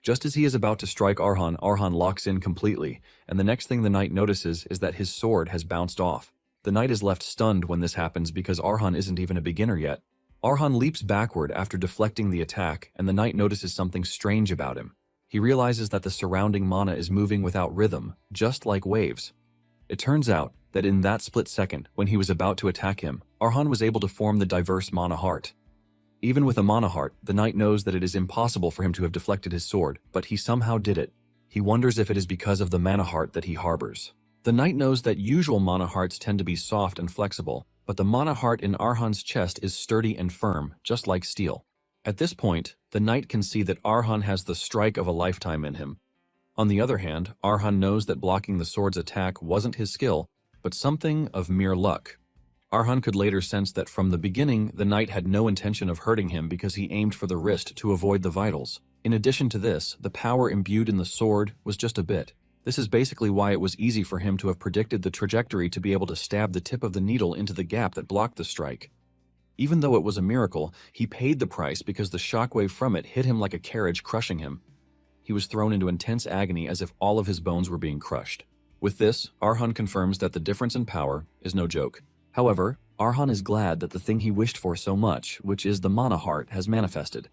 Just as he is about to strike Arhan, Arhan locks in completely, and the next thing the knight notices is that his sword has bounced off. The knight is left stunned when this happens because Arhan isn't even a beginner yet. Arhan leaps backward after deflecting the attack, and the knight notices something strange about him. He realizes that the surrounding mana is moving without rhythm, just like waves. It turns out that in that split second, when he was about to attack him, Arhan was able to form the diverse mana heart. Even with a mana heart, the knight knows that it is impossible for him to have deflected his sword, but he somehow did it. He wonders if it is because of the mana heart that he harbors. The knight knows that usual mana hearts tend to be soft and flexible, but the mana heart in Arhan's chest is sturdy and firm, just like steel. At this point, the knight can see that Arhan has the strike of a lifetime in him. On the other hand, Arhan knows that blocking the sword's attack wasn't his skill, but something of mere luck. Arhan could later sense that from the beginning, the knight had no intention of hurting him because he aimed for the wrist to avoid the vitals. In addition to this, the power imbued in the sword was just a bit. This is basically why it was easy for him to have predicted the trajectory to be able to stab the tip of the needle into the gap that blocked the strike. Even though it was a miracle, he paid the price because the shockwave from it hit him like a carriage, crushing him. He was thrown into intense agony as if all of his bones were being crushed. With this, Arhan confirms that the difference in power is no joke. However, Arhan is glad that the thing he wished for so much, which is the mana heart, has manifested.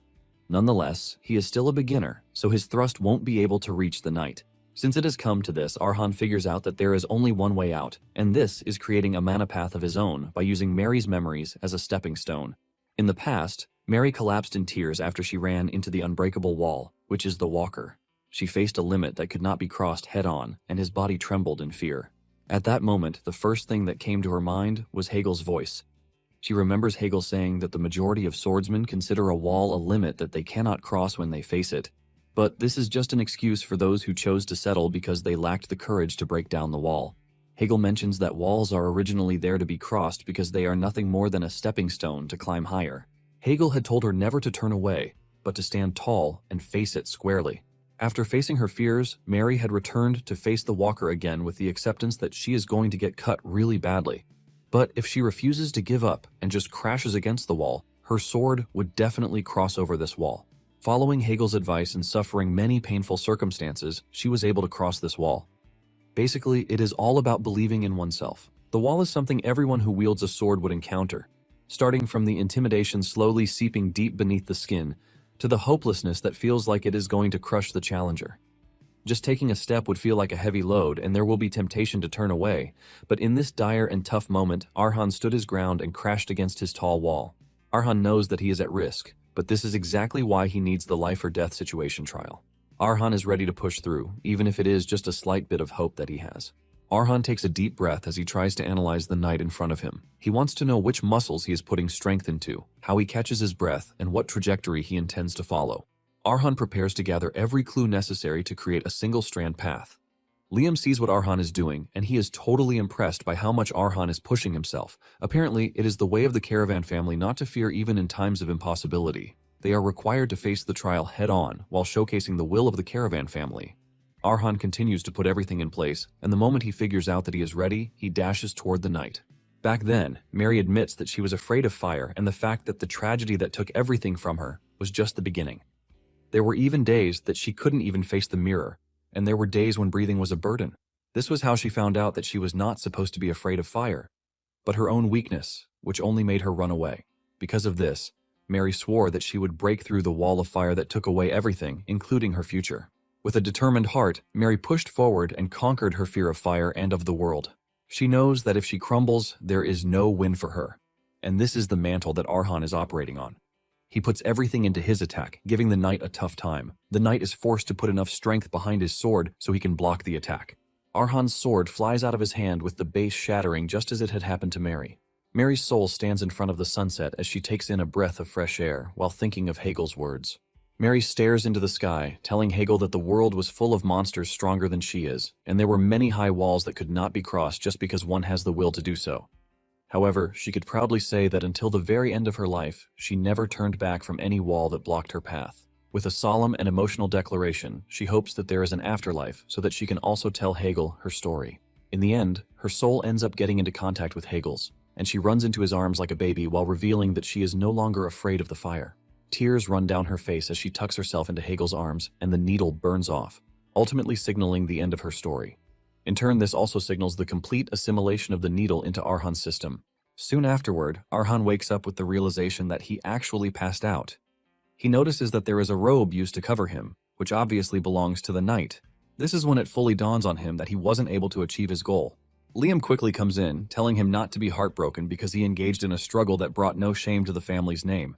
Nonetheless, he is still a beginner, so his thrust won't be able to reach the knight. Since it has come to this, Arhan figures out that there is only one way out, and this is creating a mana path of his own by using Mary's memories as a stepping stone. In the past, Mary collapsed in tears after she ran into the unbreakable wall, which is the Walker. She faced a limit that could not be crossed head-on, and his body trembled in fear. At that moment, the first thing that came to her mind was Hegel's voice. She remembers Hegel saying that the majority of swordsmen consider a wall a limit that they cannot cross when they face it. But this is just an excuse for those who chose to settle because they lacked the courage to break down the wall. Hegel mentions that walls are originally there to be crossed because they are nothing more than a stepping stone to climb higher. Hegel had told her never to turn away, but to stand tall and face it squarely. After facing her fears, Mary had returned to face the Walker again with the acceptance that she is going to get cut really badly. But if she refuses to give up and just crashes against the wall, her sword would definitely cross over this wall. Following Hegel's advice and suffering many painful circumstances, she was able to cross this wall. Basically, it is all about believing in oneself. The wall is something everyone who wields a sword would encounter, starting from the intimidation slowly seeping deep beneath the skin, to the hopelessness that feels like it is going to crush the challenger. Just taking a step would feel like a heavy load, and there will be temptation to turn away, but in this dire and tough moment, Arhan stood his ground and crashed against his tall wall. Arhan knows that he is at risk, but this is exactly why he needs the life or death situation trial. Arhan is ready to push through, even if it is just a slight bit of hope that he has. Arhan takes a deep breath as he tries to analyze the knight in front of him. He wants to know which muscles he is putting strength into, how he catches his breath, and what trajectory he intends to follow. Arhan prepares to gather every clue necessary to create a single-strand path. Liam sees what Arhan is doing, and he is totally impressed by how much Arhan is pushing himself. Apparently, it is the way of the Caravan family not to fear even in times of impossibility. They are required to face the trial head-on while showcasing the will of the Caravan family. Arhan continues to put everything in place, and the moment he figures out that he is ready, he dashes toward the knight. Back then, Mary admits that she was afraid of fire and the fact that the tragedy that took everything from her was just the beginning. There were even days that she couldn't even face the mirror. and there were days when breathing was a burden. This was how she found out that she was not supposed to be afraid of fire, but her own weakness, which only made her run away. Because of this, Mary swore that she would break through the wall of fire that took away everything, including her future. With a determined heart, Mary pushed forward and conquered her fear of fire and of the world. She knows that if she crumbles, there is no win for her. And this is the mantle that Arhan is operating on. He puts everything into his attack, giving the knight a tough time. The knight is forced to put enough strength behind his sword so he can block the attack. Arhan's sword flies out of his hand with the base shattering just as it had happened to Mary. Mary's soul stands in front of the sunset as she takes in a breath of fresh air while thinking of Hegel's words. Mary stares into the sky, telling Hegel that the world was full of monsters stronger than she is, and there were many high walls that could not be crossed just because one has the will to do so. However, she could proudly say that until the very end of her life, she never turned back from any wall that blocked her path. With a solemn and emotional declaration, she hopes that there is an afterlife so that she can also tell Hegel her story. In the end, her soul ends up getting into contact with Hegel's, and she runs into his arms like a baby while revealing that she is no longer afraid of the fire. Tears run down her face as she tucks herself into Hegel's arms, and the needle burns off, ultimately signaling the end of her story. In turn, this also signals the complete assimilation of the needle into Arhan's system. Soon afterward, Arhan wakes up with the realization that he actually passed out. He notices that there is a robe used to cover him, which obviously belongs to the knight. This is when it fully dawns on him that he wasn't able to achieve his goal. Liam quickly comes in, telling him not to be heartbroken because he engaged in a struggle that brought no shame to the family's name.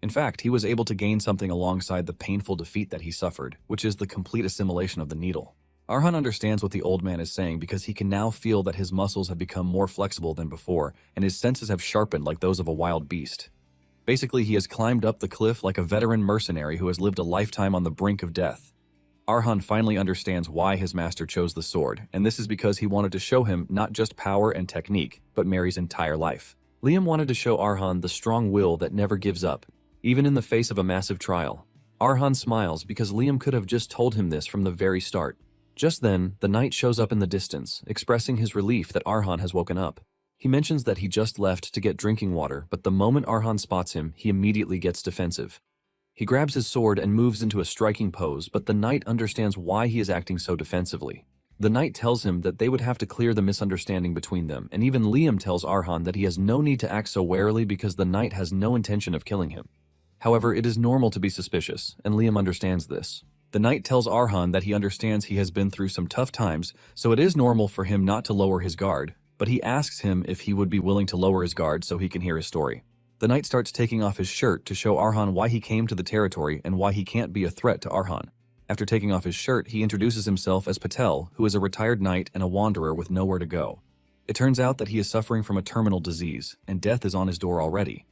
In fact, he was able to gain something alongside the painful defeat that he suffered, which is the complete assimilation of the needle. Arhan understands what the old man is saying because he can now feel that his muscles have become more flexible than before, and his senses have sharpened like those of a wild beast. Basically, he has climbed up the cliff like a veteran mercenary who has lived a lifetime on the brink of death. Arhan finally understands why his master chose the sword, and this is because he wanted to show him not just power and technique, but Mary's entire life. Liam wanted to show Arhan the strong will that never gives up, even in the face of a massive trial. Arhan smiles because Liam could have just told him this from the very start. Just then, the knight shows up in the distance, expressing his relief that Arhan has woken up. He mentions that he just left to get drinking water, but the moment Arhan spots him, he immediately gets defensive. He grabs his sword and moves into a striking pose, but the knight understands why he is acting so defensively. The knight tells him that they would have to clear the misunderstanding between them, and even Liam tells Arhan that he has no need to act so warily because the knight has no intention of killing him. However, it is normal to be suspicious, and Liam understands this. The knight tells Arhan that he understands he has been through some tough times, so it is normal for him not to lower his guard, but he asks him if he would be willing to lower his guard so he can hear his story. The knight starts taking off his shirt to show Arhan why he came to the territory and why he can't be a threat to Arhan. After taking off his shirt, he introduces himself as Patel, who is a retired knight and a wanderer with nowhere to go. It turns out that he is suffering from a terminal disease, and death is on his door already.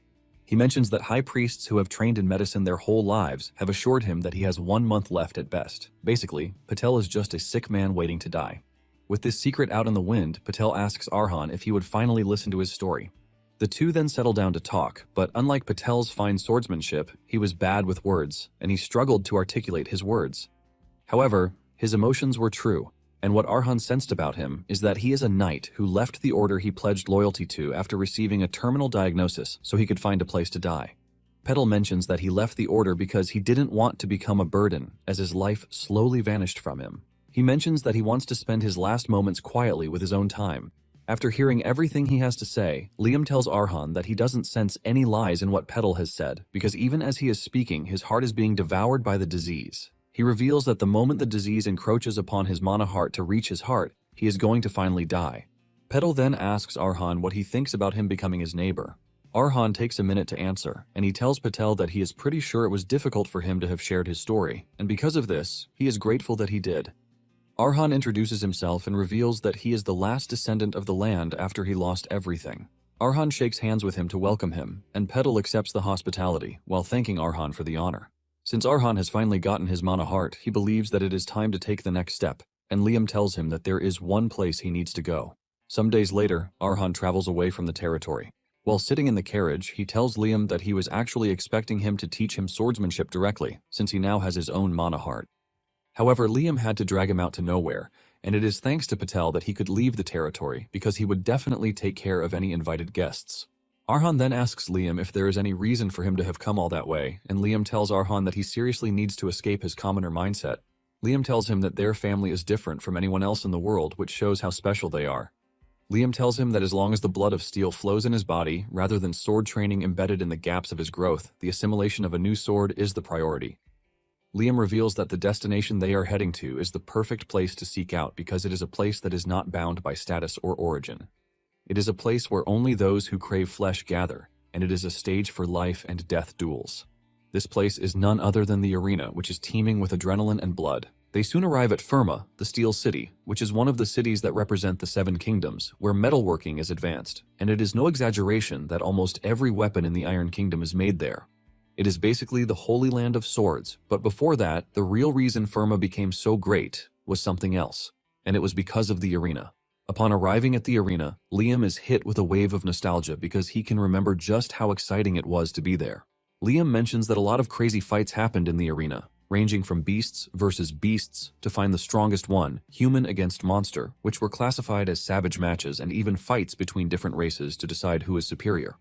He mentions that high priests who have trained in medicine their whole lives have assured him that he has 1 month left at best. Basically, Patel is just a sick man waiting to die. With this secret out in the wind, Patel asks Arhan if he would finally listen to his story. The two then settle down to talk, but unlike Patel's fine swordsmanship, he was bad with words, and he struggled to articulate his words. However, his emotions were true, and what Arhan sensed about him is that he is a knight who left the order he pledged loyalty to after receiving a terminal diagnosis so he could find a place to die. Patel mentions that he left the order because he didn't want to become a burden as his life slowly vanished from him. He mentions that he wants to spend his last moments quietly with his own time. After hearing everything he has to say, Liam tells Arhan that he doesn't sense any lies in what Patel has said, because even as he is speaking, his heart is being devoured by the disease. He reveals that the moment the disease encroaches upon his mana heart to reach his heart, he is going to finally die. Patel then asks Arhan what he thinks about him becoming his neighbor. Arhan takes a minute to answer, and he tells Patel that he is pretty sure it was difficult for him to have shared his story, and because of this, he is grateful that he did. Arhan introduces himself and reveals that he is the last descendant of the land after he lost everything. Arhan shakes hands with him to welcome him, and Patel accepts the hospitality while thanking Arhan for the honor. Since Arhan has finally gotten his mana heart, he believes that it is time to take the next step, and Liam tells him that there is one place he needs to go. Some days later, Arhan travels away from the territory. While sitting in the carriage, he tells Liam that he was actually expecting him to teach him swordsmanship directly, since he now has his own mana heart. However, Liam had to drag him out to nowhere, and it is thanks to Patel that he could leave the territory because he would definitely take care of any invited guests. Arhan then asks Liam if there is any reason for him to have come all that way, and Liam tells Arhan that he seriously needs to escape his commoner mindset. Liam tells him that their family is different from anyone else in the world, which shows how special they are. Liam tells him that as long as the blood of steel flows in his body, rather than sword training embedded in the gaps of his growth, the assimilation of a new sword is the priority. Liam reveals that the destination they are heading to is the perfect place to seek out because it is a place that is not bound by status or origin. It is a place where only those who crave flesh gather, and it is a stage for life and death duels. This place is none other than the arena, which is teeming with adrenaline and blood. They soon arrive at Firma, the Steel City, which is one of the cities that represent the Seven Kingdoms, where metalworking is advanced, and it is no exaggeration that almost every weapon in the Iron Kingdom is made there. It is basically the Holy Land of Swords, but before that, the real reason Firma became so great was something else, and it was because of the arena. Upon arriving at the arena, Liam is hit with a wave of nostalgia because he can remember just how exciting it was to be there. Liam mentions that a lot of crazy fights happened in the arena, ranging from beasts versus beasts to find the strongest one, human against monster, which were classified as savage matches, and even fights between different races to decide who is superior.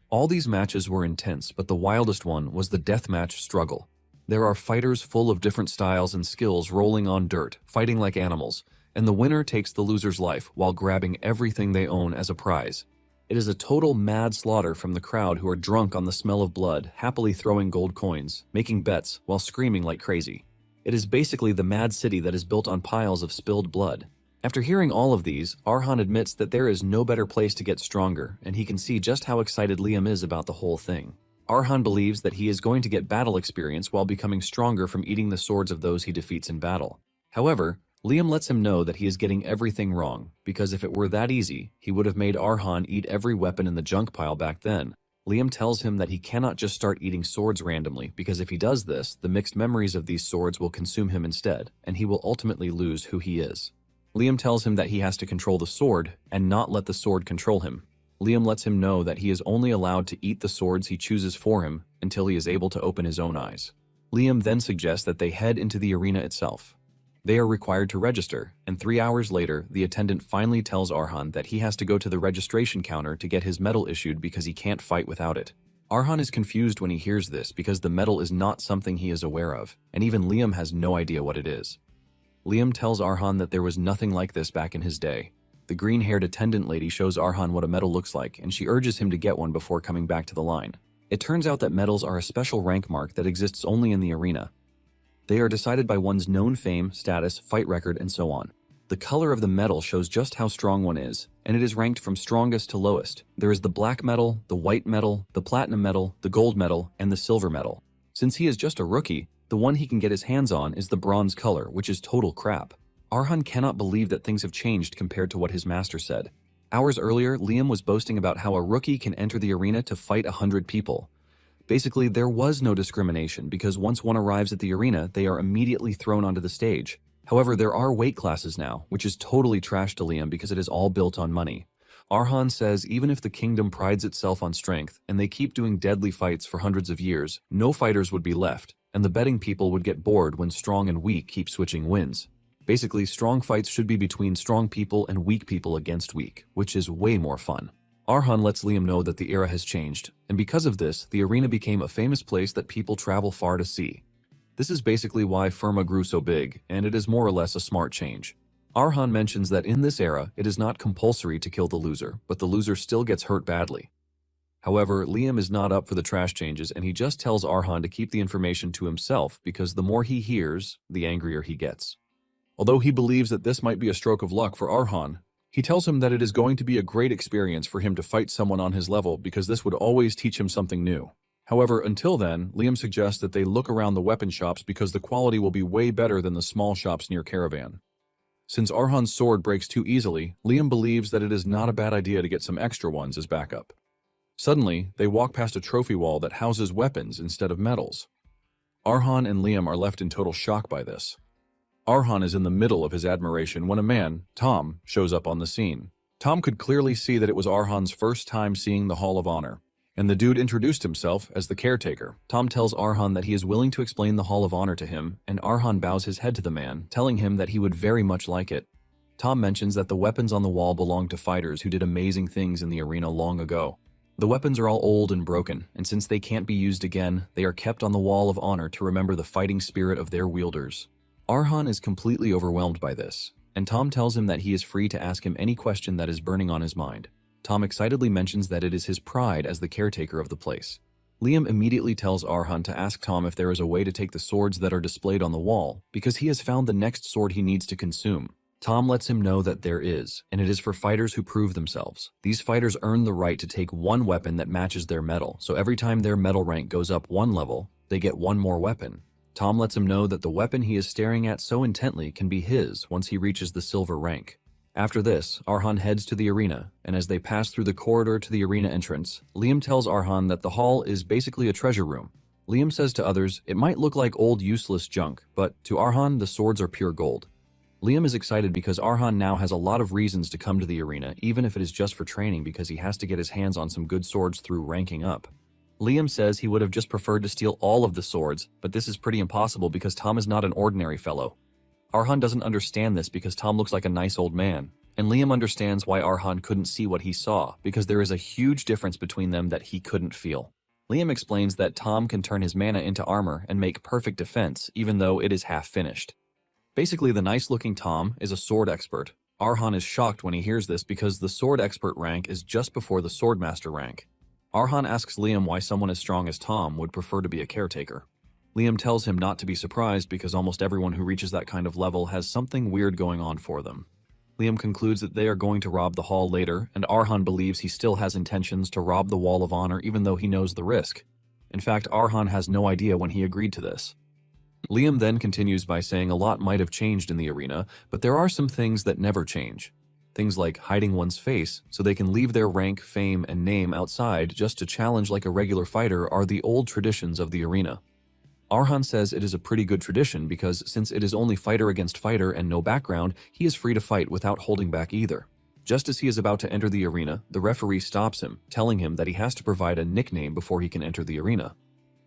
All these matches were intense, but the wildest one was the deathmatch struggle. There are fighters full of different styles and skills rolling on dirt, fighting like animals, and the winner takes the loser's life while grabbing everything they own as a prize. It is a total mad slaughter from the crowd who are drunk on the smell of blood, happily throwing gold coins, making bets, while screaming like crazy. It is basically the mad city that is built on piles of spilled blood. After hearing all of these, Arhan admits that there is no better place to get stronger, and he can see just how excited Liam is about the whole thing. Arhan believes that he is going to get battle experience while becoming stronger from eating the swords of those he defeats in battle. However, Liam lets him know that he is getting everything wrong, because if it were that easy, he would have made Arhan eat every weapon in the junk pile back then. Liam tells him that he cannot just start eating swords randomly, because if he does this, the mixed memories of these swords will consume him instead, and he will ultimately lose who he is. Liam tells him that he has to control the sword, and not let the sword control him. Liam lets him know that he is only allowed to eat the swords he chooses for him until he is able to open his own eyes. Liam then suggests that they head into the arena itself. They are required to register, and 3 hours later, the attendant finally tells Arhan that he has to go to the registration counter to get his medal issued because he can't fight without it. Arhan is confused when he hears this because the medal is not something he is aware of, and even Liam has no idea what it is. Liam tells Arhan that there was nothing like this back in his day. The green-haired attendant lady shows Arhan what a medal looks like, and she urges him to get one before coming back to the line. It turns out that medals are a special rank mark that exists only in the arena. They are decided by one's known fame, status, fight record, and so on. The color of the medal shows just how strong one is, and it is ranked from strongest to lowest. There is the black medal, the white medal, the platinum medal, the gold medal, and the silver medal. Since he is just a rookie, the one he can get his hands on is the bronze color, which is total crap. Arhan cannot believe that things have changed compared to what his master said. Hours earlier, Liam was boasting about how a rookie can enter the arena to fight 100 people. Basically, there was no discrimination because once one arrives at the arena, they are immediately thrown onto the stage. However, there are weight classes now, which is totally trash to Liam because it is all built on money. Arhan says even if the kingdom prides itself on strength and they keep doing deadly fights for hundreds of years, no fighters would be left, and the betting people would get bored when strong and weak keep switching wins. Basically, strong fights should be between strong people and weak people against weak, which is way more fun. Arhan lets Liam know that the era has changed, and because of this, the arena became a famous place that people travel far to see. This is basically why Firma grew so big, and it is more or less a smart change. Arhan mentions that in this era, it is not compulsory to kill the loser, but the loser still gets hurt badly. However, Liam is not up for the trash changes, and he just tells Arhan to keep the information to himself because the more he hears, the angrier he gets. Although he believes that this might be a stroke of luck for Arhan, he tells him that it is going to be a great experience for him to fight someone on his level because this would always teach him something new. However, until then, Liam suggests that they look around the weapon shops because the quality will be way better than the small shops near Caravan. Since Arhan's sword breaks too easily, Liam believes that it is not a bad idea to get some extra ones as backup. Suddenly, they walk past a trophy wall that houses weapons instead of medals. Arhan and Liam are left in total shock by this. Arhan is in the middle of his admiration when a man, Tom, shows up on the scene. Tom could clearly see that it was Arhan's first time seeing the Hall of Honor, and the dude introduced himself as the caretaker. Tom tells Arhan that he is willing to explain the Hall of Honor to him, and Arhan bows his head to the man, telling him that he would very much like it. Tom mentions that the weapons on the wall belong to fighters who did amazing things in the arena long ago. The weapons are all old and broken, and since they can't be used again, they are kept on the Wall of Honor to remember the fighting spirit of their wielders. Arhan is completely overwhelmed by this, and Tom tells him that he is free to ask him any question that is burning on his mind. Tom excitedly mentions that it is his pride as the caretaker of the place. Liam immediately tells Arhan to ask Tom if there is a way to take the swords that are displayed on the wall, because he has found the next sword he needs to consume. Tom lets him know that there is, and it is for fighters who prove themselves. These fighters earn the right to take one weapon that matches their medal, so every time their medal rank goes up one level, they get one more weapon. Tom lets him know that the weapon he is staring at so intently can be his once he reaches the silver rank. After this, Arhan heads to the arena, and as they pass through the corridor to the arena entrance, Liam tells Arhan that the hall is basically a treasure room. Liam says to others, it might look like old useless junk, but to Arhan, the swords are pure gold. Liam is excited because Arhan now has a lot of reasons to come to the arena, even if it is just for training because he has to get his hands on some good swords through ranking up. Liam says he would have just preferred to steal all of the swords, but this is pretty impossible because Tom is not an ordinary fellow. Arhan doesn't understand this because Tom looks like a nice old man, and Liam understands why Arhan couldn't see what he saw because there is a huge difference between them that he couldn't feel. Liam explains that Tom can turn his mana into armor and make perfect defense even though it is half finished. Basically, the nice-looking Tom is a sword expert. Arhan is shocked when he hears this because the sword expert rank is just before the swordmaster rank. Arhan asks Liam why someone as strong as Tom would prefer to be a caretaker. Liam tells him not to be surprised because almost everyone who reaches that kind of level has something weird going on for them. Liam concludes that they are going to rob the hall later, and Arhan believes he still has intentions to rob the Wall of Honor even though he knows the risk. In fact, Arhan has no idea when he agreed to this. Liam then continues by saying a lot might have changed in the arena, but there are some things that never change. Things like hiding one's face so they can leave their rank, fame, and name outside just to challenge like a regular fighter are the old traditions of the arena. Arhan says it is a pretty good tradition because since it is only fighter against fighter and no background, he is free to fight without holding back either. Just as he is about to enter the arena, the referee stops him, telling him that he has to provide a nickname before he can enter the arena.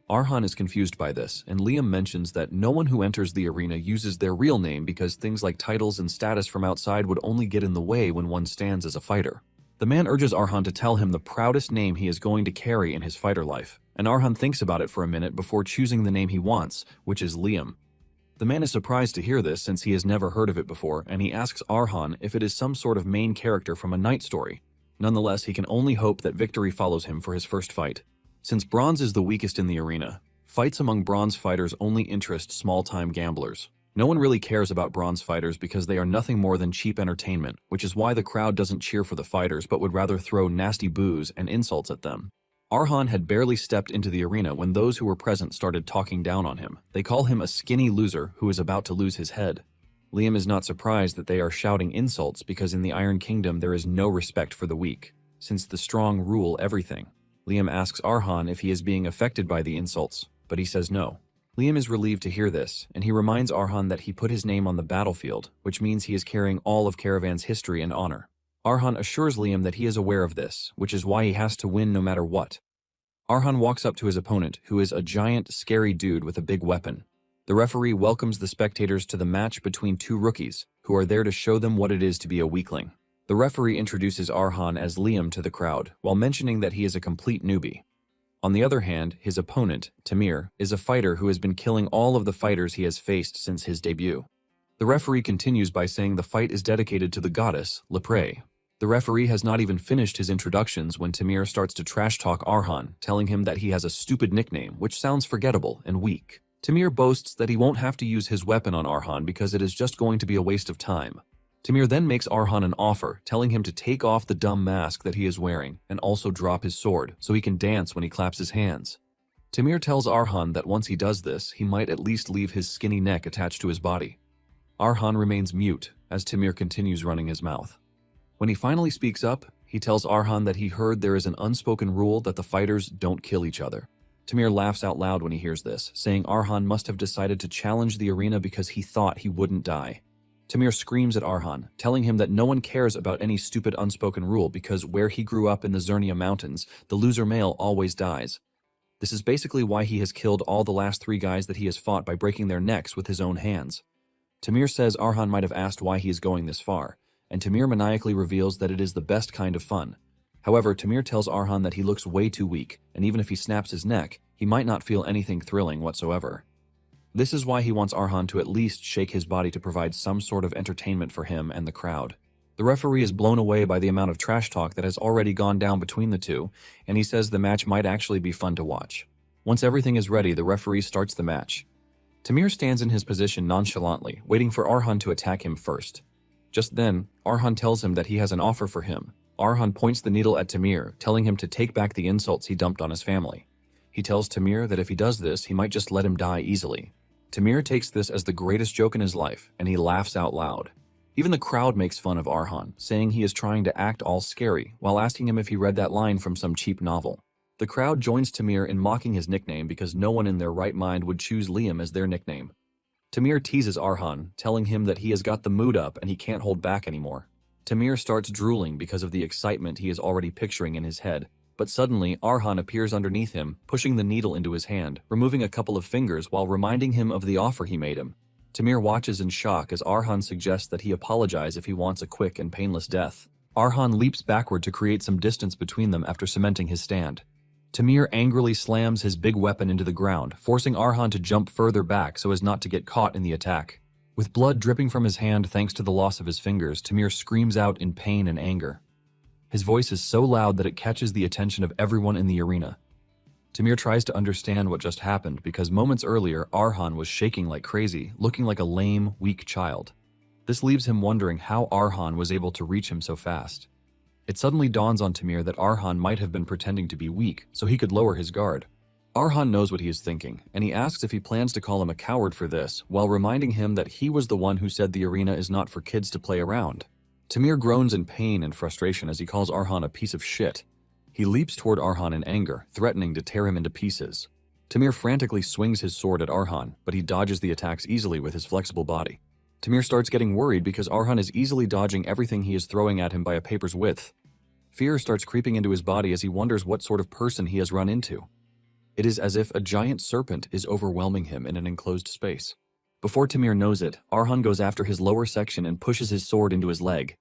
Arhan is confused by this, and Liam mentions that no one who enters the arena uses their real name because things like titles and status from outside would only get in the way when one stands as a fighter. The man urges Arhan to tell him the proudest name he is going to carry in his fighter life, and Arhan thinks about it for a minute before choosing the name he wants, which is Liam. The man is surprised to hear this since he has never heard of it before, and he asks Arhan if it is some sort of main character from a night story. Nonetheless, he can only hope that victory follows him for his first fight. Since bronze is the weakest in the arena, fights among bronze fighters only interest small-time gamblers. No one really cares about bronze fighters because they are nothing more than cheap entertainment, which is why the crowd doesn't cheer for the fighters but would rather throw nasty boos and insults at them. Arhan had barely stepped into the arena when those who were present started talking down on him. They call him a skinny loser who is about to lose his head. Liam is not surprised that they are shouting insults because in the Iron Kingdom there is no respect for the weak, since the strong rule everything. Liam asks Arhan if he is being affected by the insults, but he says no. Liam is relieved to hear this, and he reminds Arhan that he put his name on the battlefield, which means he is carrying all of Caravan's history and honor. Arhan assures Liam that he is aware of this, which is why he has to win no matter what. Arhan walks up to his opponent, who is a giant, scary dude with a big weapon. The referee welcomes the spectators to the match between two rookies, who are there to show them what it is to be a weakling. The referee introduces Arhan as Liam to the crowd, while mentioning that he is a complete newbie. On the other hand, his opponent, Tamir, is a fighter who has been killing all of the fighters he has faced since his debut. The referee continues by saying the fight is dedicated to the goddess, Lepre. The referee has not even finished his introductions when Tamir starts to trash-talk Arhan, telling him that he has a stupid nickname, which sounds forgettable and weak. Tamir boasts that he won't have to use his weapon on Arhan because it is just going to be a waste of time. Tamir then makes Arhan an offer, telling him to take off the dumb mask that he is wearing and also drop his sword so he can dance when he claps his hands. Tamir tells Arhan that once he does this, he might at least leave his skinny neck attached to his body. Arhan remains mute as Tamir continues running his mouth. When he finally speaks up, he tells Arhan that he heard there is an unspoken rule that the fighters don't kill each other. Tamir laughs out loud when he hears this, saying Arhan must have decided to challenge the arena because he thought he wouldn't die. Tamir screams at Arhan, telling him that no one cares about any stupid unspoken rule because where he grew up in the Zernia Mountains, the loser male always dies. This is basically why he has killed all the last 3 guys that he has fought by breaking their necks with his own hands. Tamir says Arhan might have asked why he is going this far, and Tamir maniacally reveals that it is the best kind of fun. However, Tamir tells Arhan that he looks way too weak, and even if he snaps his neck, he might not feel anything thrilling whatsoever. This is why he wants Arhan to at least shake his body to provide some sort of entertainment for him and the crowd. The referee is blown away by the amount of trash talk that has already gone down between the two, and he says the match might actually be fun to watch. Once everything is ready, the referee starts the match. Tamir stands in his position nonchalantly, waiting for Arhan to attack him first. Just then, Arhan tells him that he has an offer for him. Arhan points the needle at Tamir, telling him to take back the insults he dumped on his family. He tells Tamir that if he does this, he might just let him die easily. Tamir takes this as the greatest joke in his life, and he laughs out loud. Even the crowd makes fun of Arhan, saying he is trying to act all scary, while asking him if he read that line from some cheap novel. The crowd joins Tamir in mocking his nickname because no one in their right mind would choose Liam as their nickname. Tamir teases Arhan, telling him that he has got the mood up and he can't hold back anymore. Tamir starts drooling because of the excitement he is already picturing in his head, but suddenly Arhan appears underneath him, pushing the needle into his hand, removing a couple of fingers while reminding him of the offer he made him. Tamir watches in shock as Arhan suggests that he apologize if he wants a quick and painless death. Arhan leaps backward to create some distance between them after cementing his stand. Tamir angrily slams his big weapon into the ground, forcing Arhan to jump further back so as not to get caught in the attack. With blood dripping from his hand thanks to the loss of his fingers, Tamir screams out in pain and anger. His voice is so loud that it catches the attention of everyone in the arena. Tamir tries to understand what just happened because moments earlier, Arhan was shaking like crazy, looking like a lame, weak child. This leaves him wondering how Arhan was able to reach him so fast. It suddenly dawns on Tamir that Arhan might have been pretending to be weak so he could lower his guard. Arhan knows what he is thinking, and he asks if he plans to call him a coward for this, while reminding him that he was the one who said the arena is not for kids to play around. Tamir groans in pain and frustration as he calls Arhan a piece of shit. He leaps toward Arhan in anger, threatening to tear him into pieces. Tamir frantically swings his sword at Arhan, but he dodges the attacks easily with his flexible body. Tamir starts getting worried because Arhan is easily dodging everything he is throwing at him by a paper's width. Fear starts creeping into his body as he wonders what sort of person he has run into. It is as if a giant serpent is overwhelming him in an enclosed space. Before Tamir knows it, Arhan goes after his lower section and pushes his sword into his leg.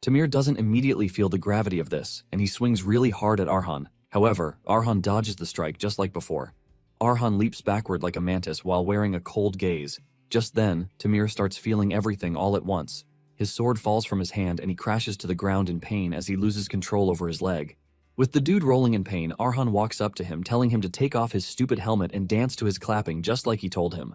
Tamir doesn't immediately feel the gravity of this, and he swings really hard at Arhan. However, Arhan dodges the strike just like before. Arhan leaps backward like a mantis while wearing a cold gaze. Just then, Tamir starts feeling everything all at once. His sword falls from his hand and he crashes to the ground in pain as he loses control over his leg. With the dude rolling in pain, Arhan walks up to him, telling him to take off his stupid helmet and dance to his clapping just like he told him.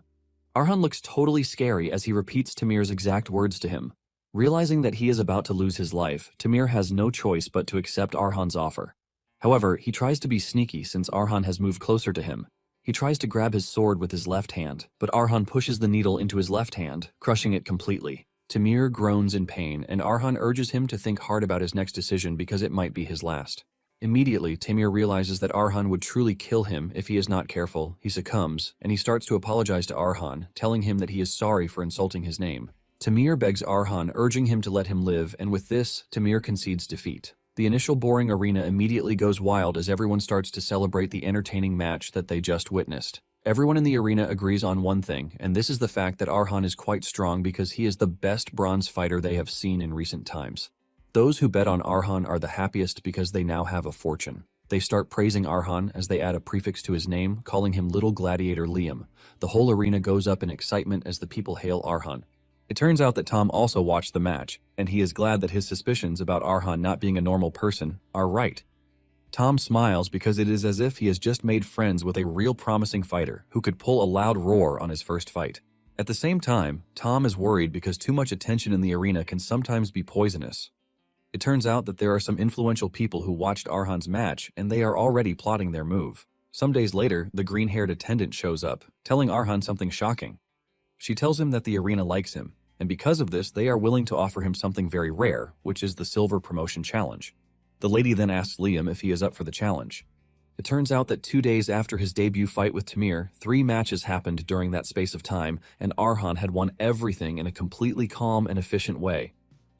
Arhan looks totally scary as he repeats Tamir's exact words to him. Realizing that he is about to lose his life, Tamir has no choice but to accept Arhan's offer. However, he tries to be sneaky since Arhan has moved closer to him. He tries to grab his sword with his left hand, but Arhan pushes the needle into his left hand, crushing it completely. Tamir groans in pain, and Arhan urges him to think hard about his next decision because it might be his last. Immediately, Tamir realizes that Arhan would truly kill him if he is not careful. He succumbs, and he starts to apologize to Arhan, telling him that he is sorry for insulting his name. Tamir begs Arhan, urging him to let him live, and with this, Tamir concedes defeat. The initial boring arena immediately goes wild as everyone starts to celebrate the entertaining match that they just witnessed. Everyone in the arena agrees on one thing, and this is the fact that Arhan is quite strong because he is the best bronze fighter they have seen in recent times. Those who bet on Arhan are the happiest because they now have a fortune. They start praising Arhan as they add a prefix to his name, calling him Little Gladiator Liam. The whole arena goes up in excitement as the people hail Arhan. It turns out that Tom also watched the match, and he is glad that his suspicions about Arhan not being a normal person are right. Tom smiles because it is as if he has just made friends with a real promising fighter who could pull a loud roar on his first fight. At the same time, Tom is worried because too much attention in the arena can sometimes be poisonous. It turns out that there are some influential people who watched Arhan's match, and they are already plotting their move. Some days later, the green-haired attendant shows up, telling Arhan something shocking. She tells him that the arena likes him, and because of this, they are willing to offer him something very rare, which is the Silver Promotion Challenge. The lady then asks Liam if he is up for the challenge. It turns out that 2 days after his debut fight with Tamir, 3 matches happened during that space of time, and Arhan had won everything in a completely calm and efficient way.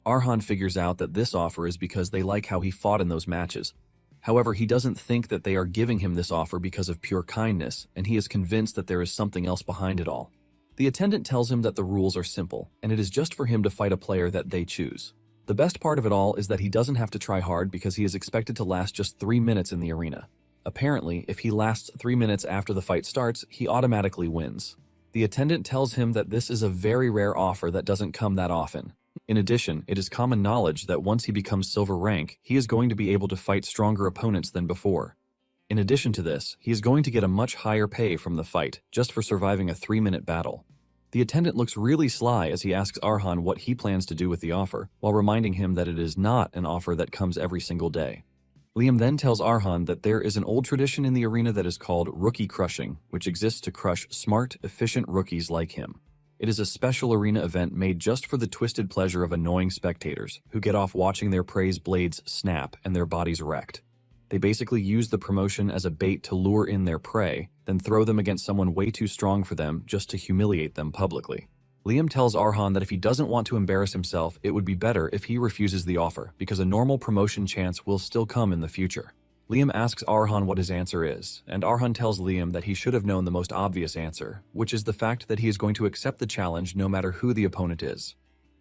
Arhan figures out that this offer is because they like how he fought in those matches. However, he doesn't think that they are giving him this offer because of pure kindness, and he is convinced that there is something else behind it all. The attendant tells him that the rules are simple, and it is just for him to fight a player that they choose. The best part of it all is that he doesn't have to try hard because he is expected to last just 3 minutes in the arena. Apparently, if he lasts 3 minutes after the fight starts, he automatically wins. The attendant tells him that this is a very rare offer that doesn't come that often. In addition, it is common knowledge that once he becomes silver rank, he is going to be able to fight stronger opponents than before. In addition to this, he is going to get a much higher pay from the fight, just for surviving a 3-minute battle. The attendant looks really sly as he asks Arhan what he plans to do with the offer, while reminding him that it is not an offer that comes every single day. Liam then tells Arhan that there is an old tradition in the arena that is called rookie crushing, which exists to crush smart, efficient rookies like him. It is a special arena event made just for the twisted pleasure of annoying spectators, who get off watching their prey's blades snap and their bodies wrecked. They basically use the promotion as a bait to lure in their prey, then throw them against someone way too strong for them just to humiliate them publicly. Liam tells Arhan that if he doesn't want to embarrass himself, it would be better if he refuses the offer, because a normal promotion chance will still come in the future. Liam asks Arhan what his answer is, and Arhan tells Liam that he should have known the most obvious answer, which is the fact that he is going to accept the challenge no matter who the opponent is.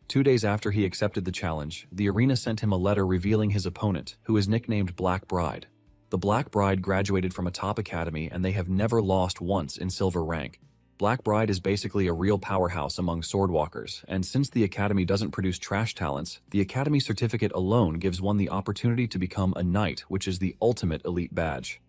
2 days after he accepted the challenge, the arena sent him a letter revealing his opponent, who is nicknamed Black Bride. The Black Bride graduated from a top academy and they have never lost once in silver rank. Black Bride is basically a real powerhouse among swordwalkers, and since the academy doesn't produce trash talents, the academy certificate alone gives one the opportunity to become a knight, which is the ultimate elite badge.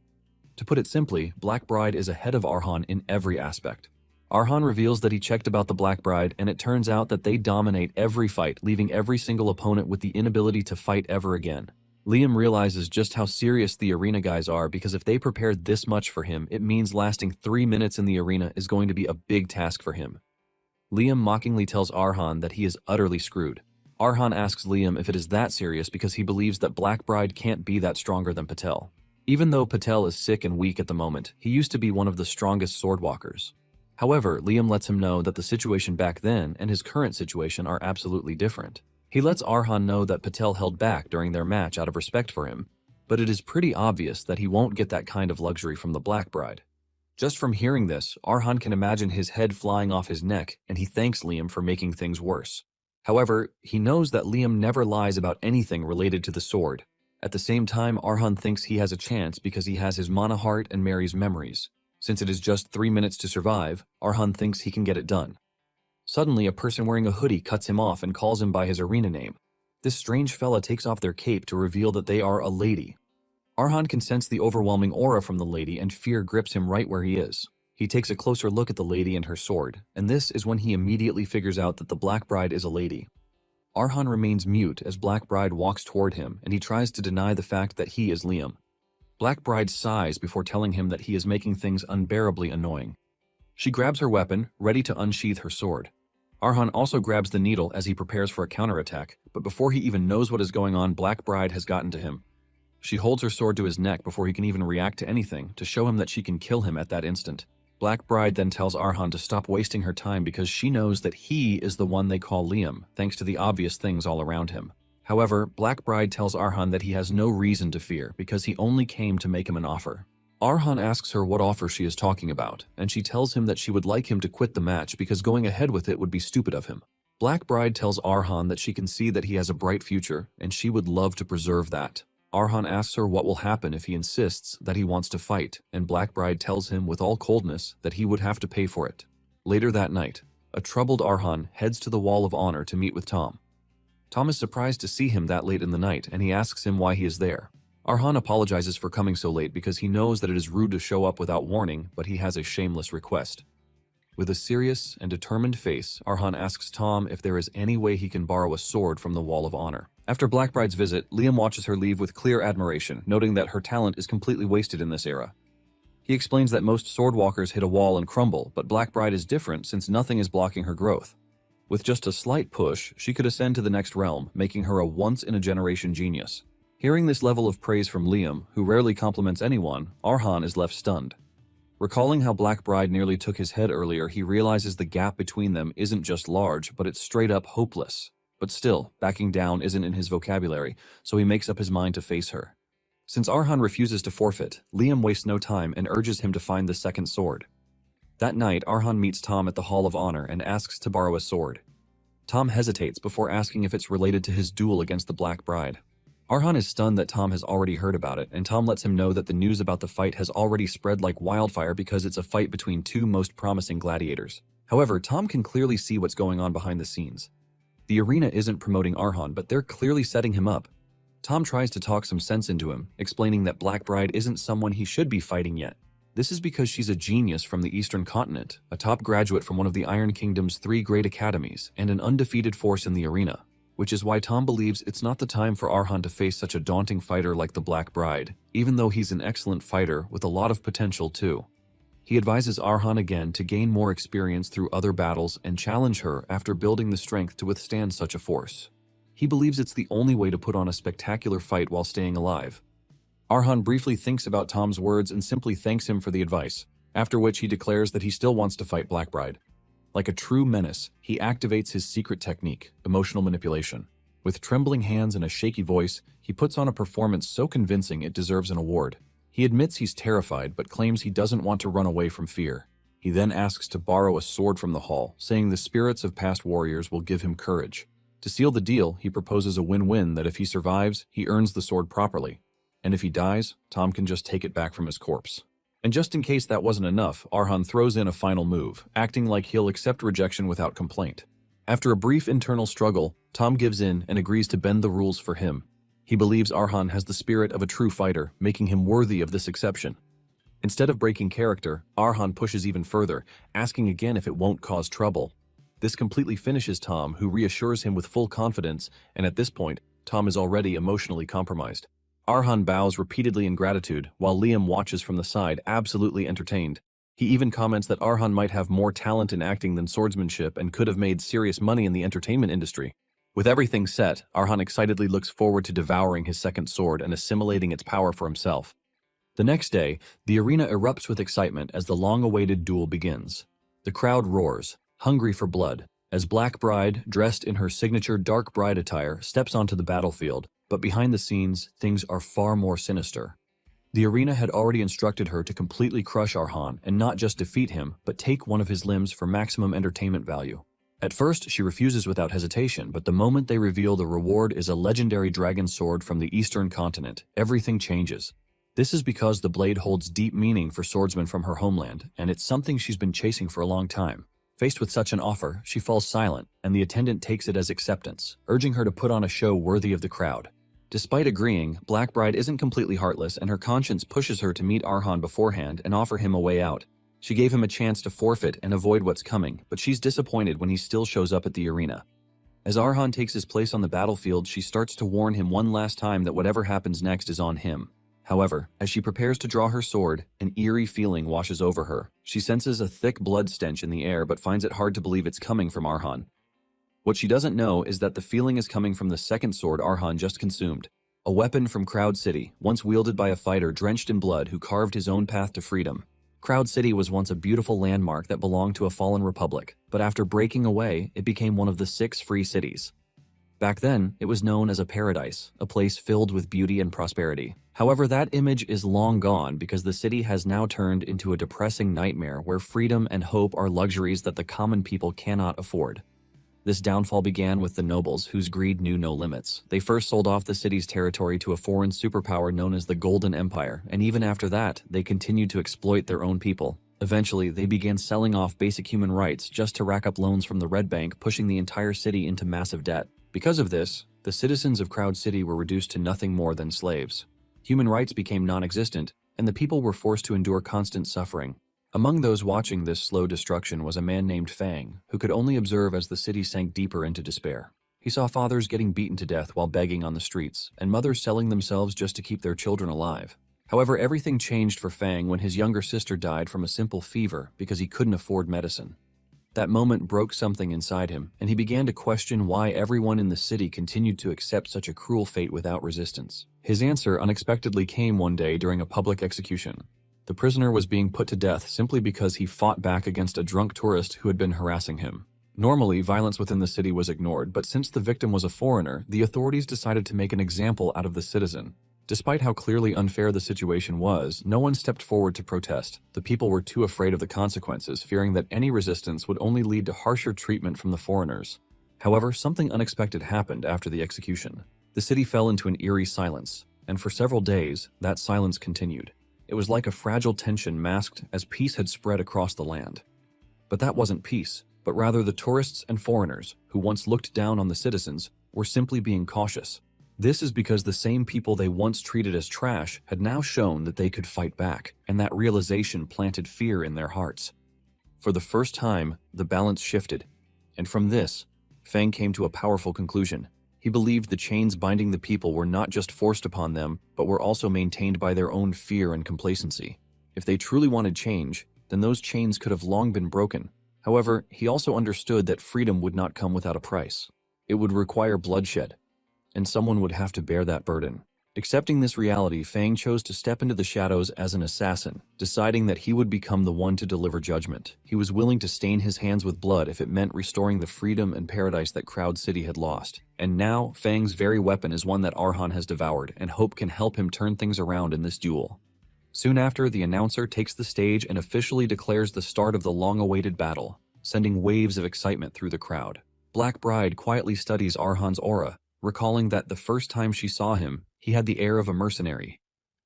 To put it simply, Black Bride is ahead of Arhan in every aspect. Arhan reveals that he checked about the Black Bride, and it turns out that they dominate every fight, leaving every single opponent with the inability to fight ever again. Liam realizes just how serious the arena guys are, because if they prepared this much for him, it means lasting 3 minutes in the arena is going to be a big task for him. Liam mockingly tells Arhan that he is utterly screwed. Arhan asks Liam if it is that serious because he believes that Black Bride can't be that stronger than Patel. Even though Patel is sick and weak at the moment, he used to be one of the strongest swordwalkers. However, Liam lets him know that the situation back then and his current situation are absolutely different. He lets Arhan know that Patel held back during their match out of respect for him, but it is pretty obvious that he won't get that kind of luxury from the Black Bride. Just from hearing this, Arhan can imagine his head flying off his neck, and he thanks Liam for making things worse. However, he knows that Liam never lies about anything related to the sword. At the same time, Arhan thinks he has a chance because he has his mana heart and Mary's memories. Since it is just 3 minutes to survive, Arhan thinks he can get it done. Suddenly, a person wearing a hoodie cuts him off and calls him by his arena name. This strange fella takes off their cape to reveal that they are a lady. Arhan can sense the overwhelming aura from the lady, and fear grips him right where he is. He takes a closer look at the lady and her sword, and this is when he immediately figures out that the Black Bride is a lady. Arhan remains mute as Black Bride walks toward him, and he tries to deny the fact that he is Liam. Black Bride sighs before telling him that he is making things unbearably annoying. She grabs her weapon, ready to unsheath her sword. Arhan also grabs the needle as he prepares for a counterattack, but before he even knows what is going on, Black Bride has gotten to him. She holds her sword to his neck before he can even react to anything, to show him that she can kill him at that instant. Black Bride then tells Arhan to stop wasting her time because she knows that he is the one they call Liam, thanks to the obvious things all around him. However, Black Bride tells Arhan that he has no reason to fear because he only came to make him an offer. Arhan asks her what offer she is talking about, and she tells him that she would like him to quit the match because going ahead with it would be stupid of him. Black Bride tells Arhan that she can see that he has a bright future, and she would love to preserve that. Arhan asks her what will happen if he insists that he wants to fight, and Black Bride tells him with all coldness that he would have to pay for it. Later that night, a troubled Arhan heads to the Wall of Honor to meet with Tom. Tom is surprised to see him that late in the night, and he asks him why he is there. Arhan apologizes for coming so late because he knows that it is rude to show up without warning, but he has a shameless request. With a serious and determined face, Arhan asks Tom if there is any way he can borrow a sword from the Wall of Honor. After Black Bride's visit, Liam watches her leave with clear admiration, noting that her talent is completely wasted in this era. He explains that most swordwalkers hit a wall and crumble, but Black Bride is different since nothing is blocking her growth. With just a slight push, she could ascend to the next realm, making her a once-in-a-generation genius. Hearing this level of praise from Liam, who rarely compliments anyone, Arhan is left stunned. Recalling how Black Bride nearly took his head earlier, he realizes the gap between them isn't just large, but it's straight up hopeless. But still, backing down isn't in his vocabulary, so he makes up his mind to face her. Since Arhan refuses to forfeit, Liam wastes no time and urges him to find the second sword. That night, Arhan meets Tom at the Hall of Honor and asks to borrow a sword. Tom hesitates before asking if it's related to his duel against the Black Bride. Arhan is stunned that Tom has already heard about it, and Tom lets him know that the news about the fight has already spread like wildfire because it's a fight between two most promising gladiators. However, Tom can clearly see what's going on behind the scenes. The arena isn't promoting Arhan, but they're clearly setting him up. Tom tries to talk some sense into him, explaining that Black Bride isn't someone he should be fighting yet. This is because she's a genius from the Eastern Continent, a top graduate from one of the Iron Kingdom's 3 great academies, and an undefeated force in the arena, which is why Tom believes it's not the time for Arhan to face such a daunting fighter like the Black Bride, even though he's an excellent fighter with a lot of potential too. He advises Arhan again to gain more experience through other battles and challenge her after building the strength to withstand such a force. He believes it's the only way to put on a spectacular fight while staying alive. Arhan briefly thinks about Tom's words and simply thanks him for the advice, after which he declares that he still wants to fight Black Bride. Like a true menace, he activates his secret technique, emotional manipulation. With trembling hands and a shaky voice, he puts on a performance so convincing it deserves an award. He admits he's terrified, but claims he doesn't want to run away from fear. He then asks to borrow a sword from the hall, saying the spirits of past warriors will give him courage. To seal the deal, he proposes a win-win that if he survives, he earns the sword properly. And if he dies, Tom can just take it back from his corpse. And just in case that wasn't enough, Arhan throws in a final move, acting like he'll accept rejection without complaint. After a brief internal struggle, Tom gives in and agrees to bend the rules for him. He believes Arhan has the spirit of a true fighter, making him worthy of this exception. Instead of breaking character, Arhan pushes even further, asking again if it won't cause trouble. This completely finishes Tom, who reassures him with full confidence, and at this point, Tom is already emotionally compromised. Arhan bows repeatedly in gratitude, while Liam watches from the side, absolutely entertained. He even comments that Arhan might have more talent in acting than swordsmanship and could have made serious money in the entertainment industry. With everything set, Arhan excitedly looks forward to devouring his second sword and assimilating its power for himself. The next day, the arena erupts with excitement as the long-awaited duel begins. The crowd roars, hungry for blood, as Black Bride, dressed in her signature dark bride attire, steps onto the battlefield. But behind the scenes, things are far more sinister. The arena had already instructed her to completely crush Arhan and not just defeat him, but take one of his limbs for maximum entertainment value. At first, she refuses without hesitation, but the moment they reveal the reward is a legendary dragon sword from the Eastern Continent, everything changes. This is because the blade holds deep meaning for swordsmen from her homeland, and it's something she's been chasing for a long time. Faced with such an offer, she falls silent, and the attendant takes it as acceptance, urging her to put on a show worthy of the crowd. Despite agreeing, Black Bride isn't completely heartless, and her conscience pushes her to meet Arhan beforehand and offer him a way out. She gave him a chance to forfeit and avoid what's coming, but she's disappointed when he still shows up at the arena. As Arhan takes his place on the battlefield, she starts to warn him one last time that whatever happens next is on him. However, as she prepares to draw her sword, an eerie feeling washes over her. She senses a thick blood stench in the air but finds it hard to believe it's coming from Arhan. What she doesn't know is that the feeling is coming from the second sword Arhan just consumed, a weapon from Crowd City, once wielded by a fighter drenched in blood who carved his own path to freedom. Crowd City was once a beautiful landmark that belonged to a fallen republic, but after breaking away, it became one of the 6 free cities. Back then, it was known as a paradise, a place filled with beauty and prosperity. However, that image is long gone because the city has now turned into a depressing nightmare where freedom and hope are luxuries that the common people cannot afford. This downfall began with the nobles, whose greed knew no limits. They first sold off the city's territory to a foreign superpower known as the Golden Empire, and even after that, they continued to exploit their own people. Eventually, they began selling off basic human rights just to rack up loans from the Red Bank, pushing the entire city into massive debt. Because of this, the citizens of Crowd City were reduced to nothing more than slaves. Human rights became non-existent, and the people were forced to endure constant suffering. Among those watching this slow destruction was a man named Fang, who could only observe as the city sank deeper into despair. He saw fathers getting beaten to death while begging on the streets, and mothers selling themselves just to keep their children alive. However, everything changed for Fang when his younger sister died from a simple fever because he couldn't afford medicine. That moment broke something inside him, and he began to question why everyone in the city continued to accept such a cruel fate without resistance. His answer unexpectedly came one day during a public execution. The prisoner was being put to death simply because he fought back against a drunk tourist who had been harassing him. Normally, violence within the city was ignored, but since the victim was a foreigner, the authorities decided to make an example out of the citizen. Despite how clearly unfair the situation was, no one stepped forward to protest. The people were too afraid of the consequences, fearing that any resistance would only lead to harsher treatment from the foreigners. However, something unexpected happened after the execution. The city fell into an eerie silence, and for several days, that silence continued. It was like a fragile tension masked as peace had spread across the land. But that wasn't peace, but rather the tourists and foreigners, who once looked down on the citizens, were simply being cautious. This is because the same people they once treated as trash had now shown that they could fight back, and that realization planted fear in their hearts. For the first time, the balance shifted, and from this, Fang came to a powerful conclusion. He believed the chains binding the people were not just forced upon them, but were also maintained by their own fear and complacency. If they truly wanted change, then those chains could have long been broken. However, he also understood that freedom would not come without a price. It would require bloodshed, and someone would have to bear that burden. Accepting this reality, Fang chose to step into the shadows as an assassin, deciding that he would become the one to deliver judgment. He was willing to stain his hands with blood if it meant restoring the freedom and paradise that Crowd City had lost. And now, Fang's very weapon is one that Arhan has devoured, and hope can help him turn things around in this duel. Soon after, the announcer takes the stage and officially declares the start of the long-awaited battle, sending waves of excitement through the crowd. Black Bride quietly studies Arhan's aura, recalling that the first time she saw him, he had the air of a mercenary.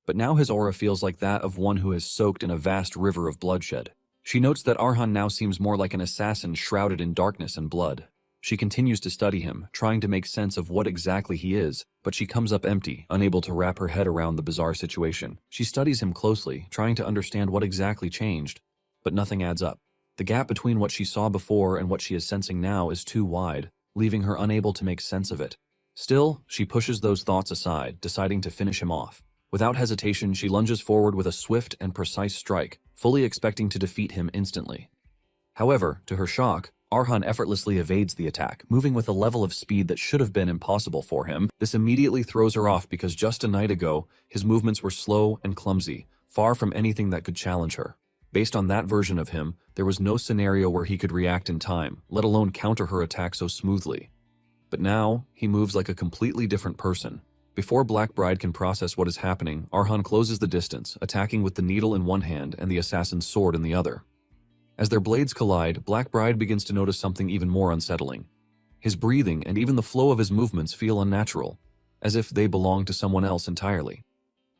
But now his aura feels like that of one who has soaked in a vast river of bloodshed. She notes that Arhan now seems more like an assassin shrouded in darkness and blood. She continues to study him, trying to make sense of what exactly he is, but she comes up empty, unable to wrap her head around the bizarre situation. She studies him closely, trying to understand what exactly changed, but nothing adds up. The gap between what she saw before and what she is sensing now is too wide, leaving her unable to make sense of it. Still, she pushes those thoughts aside, deciding to finish him off. Without hesitation, she lunges forward with a swift and precise strike, fully expecting to defeat him instantly. However, to her shock, Arhan effortlessly evades the attack, moving with a level of speed that should have been impossible for him. This immediately throws her off because just a night ago, his movements were slow and clumsy, far from anything that could challenge her. Based on that version of him, there was no scenario where he could react in time, let alone counter her attack so smoothly. But now, he moves like a completely different person. Before Black Bride can process what is happening, Arhan closes the distance, attacking with the needle in one hand and the assassin's sword in the other. As their blades collide, Black Bride begins to notice something even more unsettling. His breathing and even the flow of his movements feel unnatural, as if they belong to someone else entirely.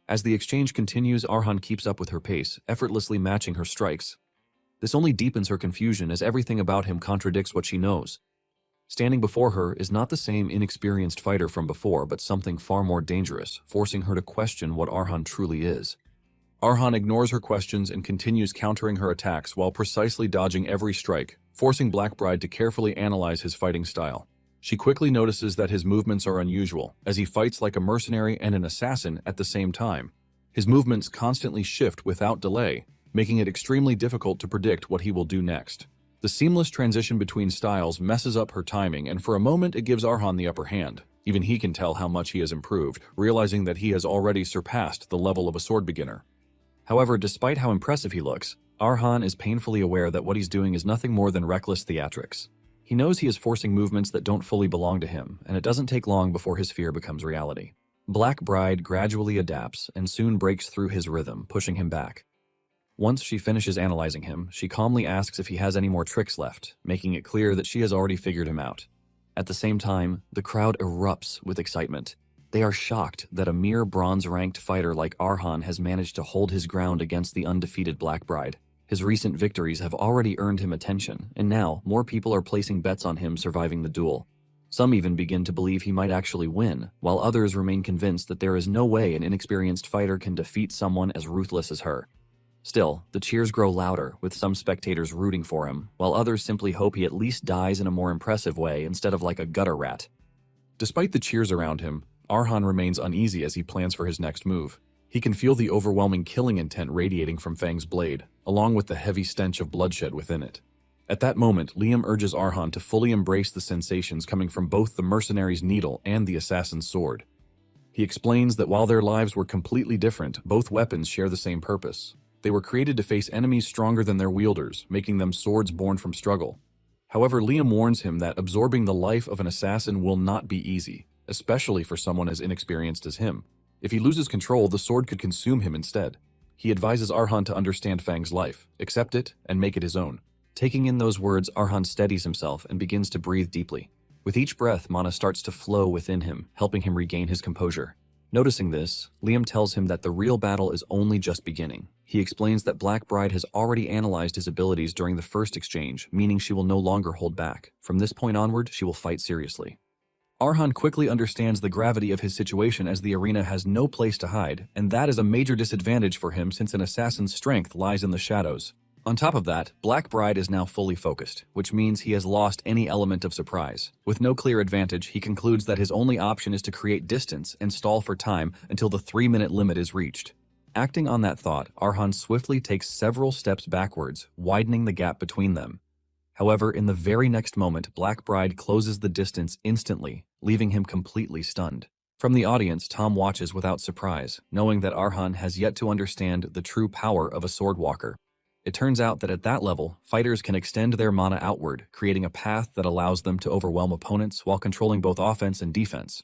As the exchange continues, Arhan keeps up with her pace, effortlessly matching her strikes. This only deepens her confusion as everything about him contradicts what she knows. Standing before her is not the same inexperienced fighter from before, but something far more dangerous, forcing her to question what Arhan truly is. Arhan ignores her questions and continues countering her attacks while precisely dodging every strike, forcing Black Bride to carefully analyze his fighting style. She quickly notices that his movements are unusual, as he fights like a mercenary and an assassin at the same time. His movements constantly shift without delay, making it extremely difficult to predict what he will do next. The seamless transition between styles messes up her timing, and for a moment it gives Arhan the upper hand. Even he can tell how much he has improved, realizing that he has already surpassed the level of a sword beginner. However, despite how impressive he looks, Arhan is painfully aware that what he's doing is nothing more than reckless theatrics. He knows he is forcing movements that don't fully belong to him, and it doesn't take long before his fear becomes reality. Black Bride gradually adapts and soon breaks through his rhythm, pushing him back. Once she finishes analyzing him, she calmly asks if he has any more tricks left, making it clear that she has already figured him out. At the same time, the crowd erupts with excitement. They are shocked that a mere bronze-ranked fighter like Arhan has managed to hold his ground against the undefeated Black Bride. His recent victories have already earned him attention, and now more people are placing bets on him surviving the duel. Some even begin to believe he might actually win, while others remain convinced that there is no way an inexperienced fighter can defeat someone as ruthless as her. Still, the cheers grow louder, with some spectators rooting for him, while others simply hope he at least dies in a more impressive way instead of like a gutter rat. Despite the cheers around him, Arhan remains uneasy as he plans for his next move. He can feel the overwhelming killing intent radiating from Fang's blade, along with the heavy stench of bloodshed within it. At that moment, Liam urges Arhan to fully embrace the sensations coming from both the mercenary's needle and the assassin's sword. He explains that while their lives were completely different, both weapons share the same purpose. They were created to face enemies stronger than their wielders, making them swords born from struggle. However, Liam warns him that absorbing the life of an assassin will not be easy, especially for someone as inexperienced as him. If he loses control, the sword could consume him instead. He advises Arhan to understand Fang's life, accept it, and make it his own. Taking in those words, Arhan steadies himself and begins to breathe deeply. With each breath, mana starts to flow within him, helping him regain his composure. Noticing this, Liam tells him that the real battle is only just beginning. He explains that Black Bride has already analyzed his abilities during the first exchange, meaning she will no longer hold back. From this point onward, she will fight seriously. Arhan quickly understands the gravity of his situation as the arena has no place to hide, and that is a major disadvantage for him since an assassin's strength lies in the shadows. On top of that, Black Bride is now fully focused, which means he has lost any element of surprise. With no clear advantage, he concludes that his only option is to create distance and stall for time until the 3-minute limit is reached. Acting on that thought, Arhan swiftly takes several steps backwards, widening the gap between them. However, in the very next moment, Black Bride closes the distance instantly, leaving him completely stunned. From the audience, Tom watches without surprise, knowing that Arhan has yet to understand the true power of a swordwalker. It turns out that at that level, fighters can extend their mana outward, creating a path that allows them to overwhelm opponents while controlling both offense and defense.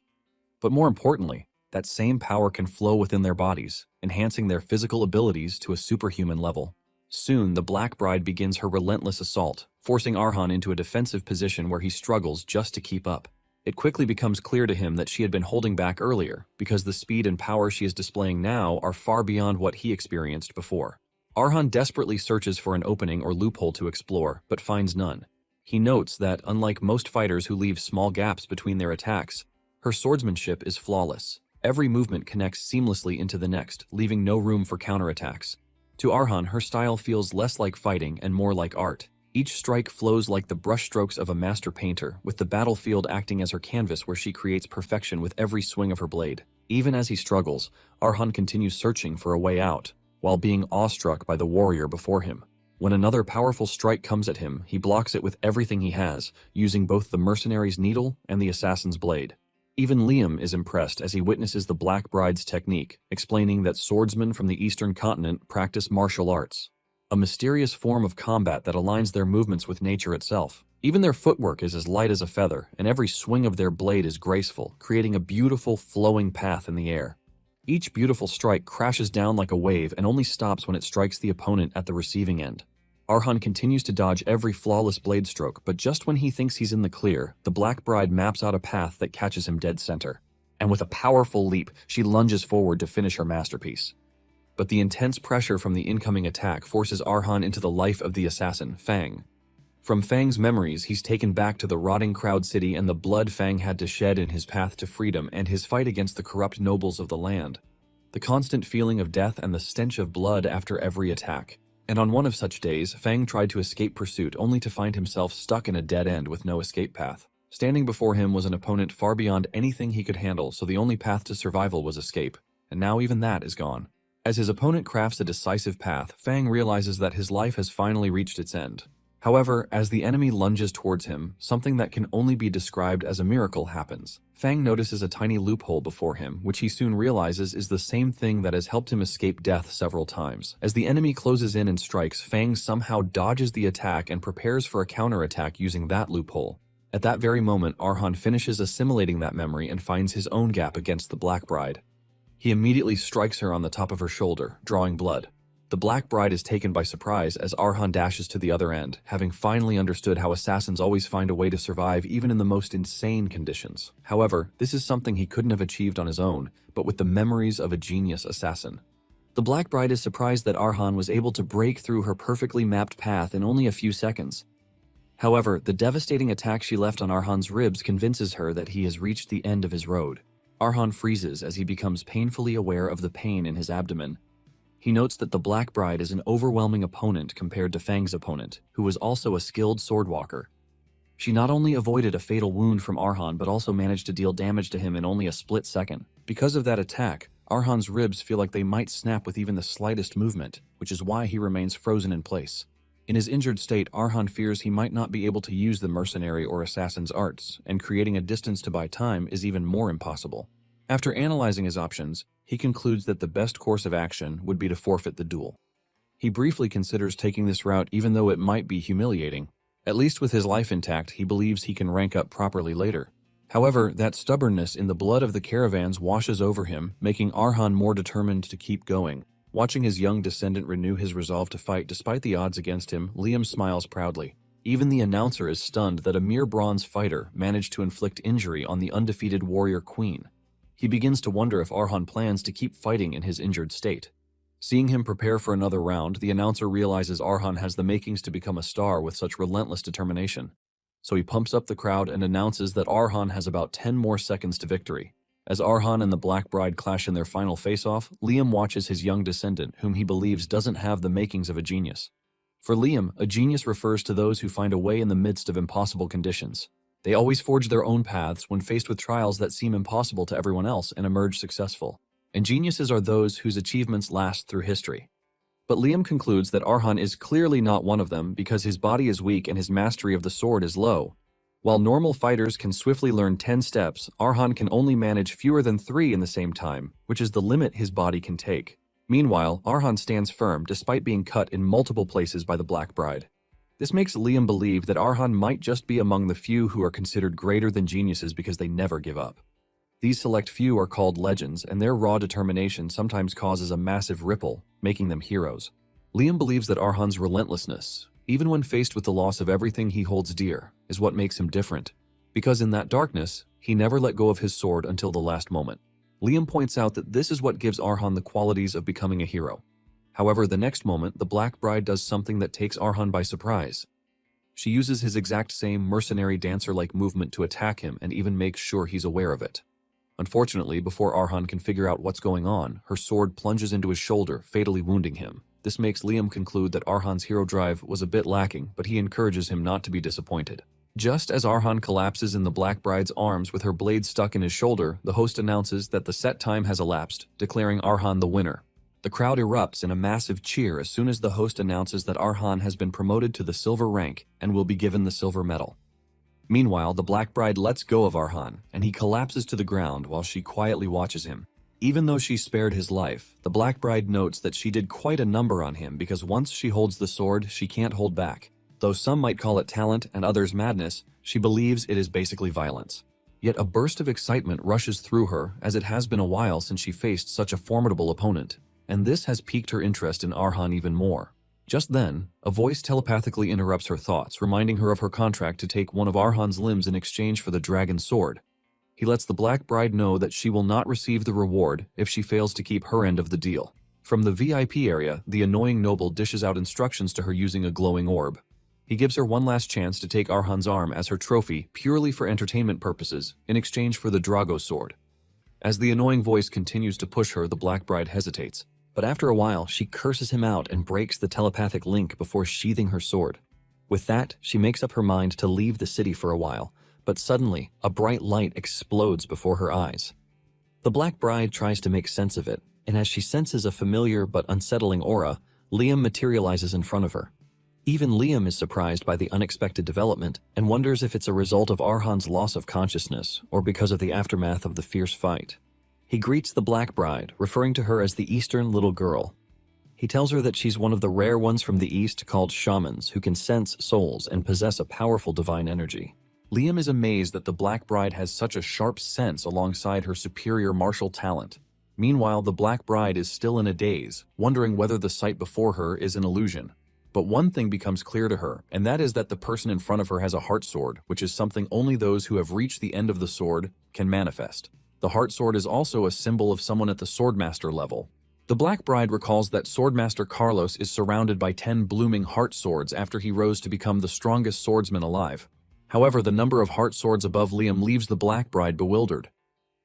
But more importantly, that same power can flow within their bodies, enhancing their physical abilities to a superhuman level. Soon, the Black Bride begins her relentless assault, forcing Arhan into a defensive position where he struggles just to keep up. It quickly becomes clear to him that she had been holding back earlier, because the speed and power she is displaying now are far beyond what he experienced before. Arhan desperately searches for an opening or loophole to explore, but finds none. He notes that, unlike most fighters who leave small gaps between their attacks, her swordsmanship is flawless. Every movement connects seamlessly into the next, leaving no room for counterattacks. To Arhan, her style feels less like fighting and more like art. Each strike flows like the brushstrokes of a master painter, with the battlefield acting as her canvas where she creates perfection with every swing of her blade. Even as he struggles, Arhan continues searching for a way out, while being awestruck by the warrior before him. When another powerful strike comes at him, he blocks it with everything he has, using both the mercenary's needle and the assassin's blade. Even Liam is impressed as he witnesses the Black Bride's technique, explaining that swordsmen from the Eastern continent practice martial arts, a mysterious form of combat that aligns their movements with nature itself. Even their footwork is as light as a feather, and every swing of their blade is graceful, creating a beautiful, flowing path in the air. Each beautiful strike crashes down like a wave and only stops when it strikes the opponent at the receiving end. Arhan continues to dodge every flawless blade stroke, but just when he thinks he's in the clear, the Black Bride maps out a path that catches him dead center. And with a powerful leap, she lunges forward to finish her masterpiece. But the intense pressure from the incoming attack forces Arhan into the life of the assassin, Fang. From Fang's memories, he's taken back to the rotting Crowd City and the blood Fang had to shed in his path to freedom and his fight against the corrupt nobles of the land. The constant feeling of death and the stench of blood after every attack. And on one of such days, Fang tried to escape pursuit only to find himself stuck in a dead end with no escape path. Standing before him was an opponent far beyond anything he could handle, so the only path to survival was escape. And now even that is gone. As his opponent crafts a decisive path, Fang realizes that his life has finally reached its end. However, as the enemy lunges towards him, something that can only be described as a miracle happens. Fang notices a tiny loophole before him, which he soon realizes is the same thing that has helped him escape death several times. As the enemy closes in and strikes, Fang somehow dodges the attack and prepares for a counterattack using that loophole. At that very moment, Arhan finishes assimilating that memory and finds his own gap against the Black Bride. He immediately strikes her on the top of her shoulder, drawing blood. The Black Bride is taken by surprise as Arhan dashes to the other end, having finally understood how assassins always find a way to survive even in the most insane conditions. However, this is something he couldn't have achieved on his own, but with the memories of a genius assassin. The Black Bride is surprised that Arhan was able to break through her perfectly mapped path in only a few seconds. However, the devastating attack she left on Arhan's ribs convinces her that he has reached the end of his road. Arhan freezes as he becomes painfully aware of the pain in his abdomen. He notes that the Black Bride is an overwhelming opponent compared to Fang's opponent, who was also a skilled swordwalker. She not only avoided a fatal wound from Arhan, but also managed to deal damage to him in only a split second. Because of that attack, Arhan's ribs feel like they might snap with even the slightest movement, which is why he remains frozen in place. In his injured state, Arhan fears he might not be able to use the mercenary or assassin's arts, and creating a distance to buy time is even more impossible. After analyzing his options, he concludes that the best course of action would be to forfeit the duel. He briefly considers taking this route even though it might be humiliating. At least with his life intact, he believes he can rank up properly later. However, that stubbornness in the blood of the caravans washes over him, making Arhan more determined to keep going. Watching his young descendant renew his resolve to fight despite the odds against him, Liam smiles proudly. Even the announcer is stunned that a mere bronze fighter managed to inflict injury on the undefeated warrior queen. He begins to wonder if Arhan plans to keep fighting in his injured state. Seeing him prepare for another round, the announcer realizes Arhan has the makings to become a star with such relentless determination. So he pumps up the crowd and announces that Arhan has about 10 more seconds to victory. As Arhan and the Black Bride clash in their final face-off, Liam watches his young descendant, whom he believes doesn't have the makings of a genius. For Liam, a genius refers to those who find a way in the midst of impossible conditions. They always forge their own paths when faced with trials that seem impossible to everyone else and emerge successful. And geniuses are those whose achievements last through history. But Liam concludes that Arhan is clearly not one of them because his body is weak and his mastery of the sword is low. While normal fighters can swiftly learn 10 steps, Arhan can only manage fewer than 3 in the same time, which is the limit his body can take. Meanwhile, Arhan stands firm despite being cut in multiple places by the Black Bride. This makes Liam believe that Arhan might just be among the few who are considered greater than geniuses because they never give up. These select few are called legends, and their raw determination sometimes causes a massive ripple, making them heroes. Liam believes that Arhan's relentlessness, even when faced with the loss of everything he holds dear, is what makes him different. Because in that darkness, he never let go of his sword until the last moment. Liam points out that this is what gives Arhan the qualities of becoming a hero. However, the next moment, the Black Bride does something that takes Arhan by surprise. She uses his exact same mercenary dancer-like movement to attack him and even makes sure he's aware of it. Unfortunately, before Arhan can figure out what's going on, her sword plunges into his shoulder, fatally wounding him. This makes Liam conclude that Arhan's hero drive was a bit lacking, but he encourages him not to be disappointed. Just as Arhan collapses in the Black Bride's arms with her blade stuck in his shoulder, the host announces that the set time has elapsed, declaring Arhan the winner. The crowd erupts in a massive cheer as soon as the host announces that Arhan has been promoted to the silver rank and will be given the silver medal. Meanwhile, the Black Bride lets go of Arhan, and he collapses to the ground while she quietly watches him. Even though she spared his life, the Black Bride notes that she did quite a number on him because once she holds the sword, she can't hold back. Though some might call it talent and others madness, she believes it is basically violence. Yet a burst of excitement rushes through her as it has been a while since she faced such a formidable opponent, and this has piqued her interest in Arhan even more. Just then, a voice telepathically interrupts her thoughts, reminding her of her contract to take one of Arhan's limbs in exchange for the dragon's sword. He lets the Black Bride know that she will not receive the reward if she fails to keep her end of the deal. From the VIP area, the annoying noble dishes out instructions to her using a glowing orb. He gives her one last chance to take Arhan's arm as her trophy purely for entertainment purposes in exchange for the Drago sword. As the annoying voice continues to push her, the Black Bride hesitates. But after a while, she curses him out and breaks the telepathic link before sheathing her sword. With that, she makes up her mind to leave the city for a while, but suddenly, a bright light explodes before her eyes. The Black Bride tries to make sense of it, and as she senses a familiar but unsettling aura, Liam materializes in front of her. Even Liam is surprised by the unexpected development and wonders if it's a result of Arhan's loss of consciousness or because of the aftermath of the fierce fight. He greets the Black Bride, referring to her as the Eastern Little Girl. He tells her that she's one of the rare ones from the East called shamans who can sense souls and possess a powerful divine energy. Liam is amazed that the Black Bride has such a sharp sense alongside her superior martial talent. Meanwhile, the Black Bride is still in a daze, wondering whether the sight before her is an illusion. But one thing becomes clear to her, and that is that the person in front of her has a heart sword, which is something only those who have reached the end of the sword can manifest. The heart sword is also a symbol of someone at the swordmaster level. The Black Bride recalls that Swordmaster Carlos is surrounded by 10 blooming heart swords after he rose to become the strongest swordsman alive. However, the number of heart swords above Liam leaves the Black Bride bewildered.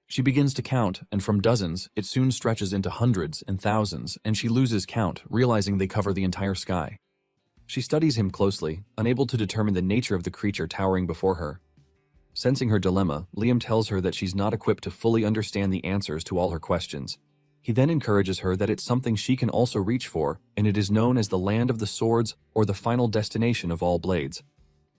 She begins to count, and from dozens, it soon stretches into hundreds and thousands, and she loses count, realizing they cover the entire sky. She studies him closely, unable to determine the nature of the creature towering before her. Sensing her dilemma, Liam tells her that she's not equipped to fully understand the answers to all her questions. He then encourages her that it's something she can also reach for, and it is known as the Land of the Swords or the final destination of all blades.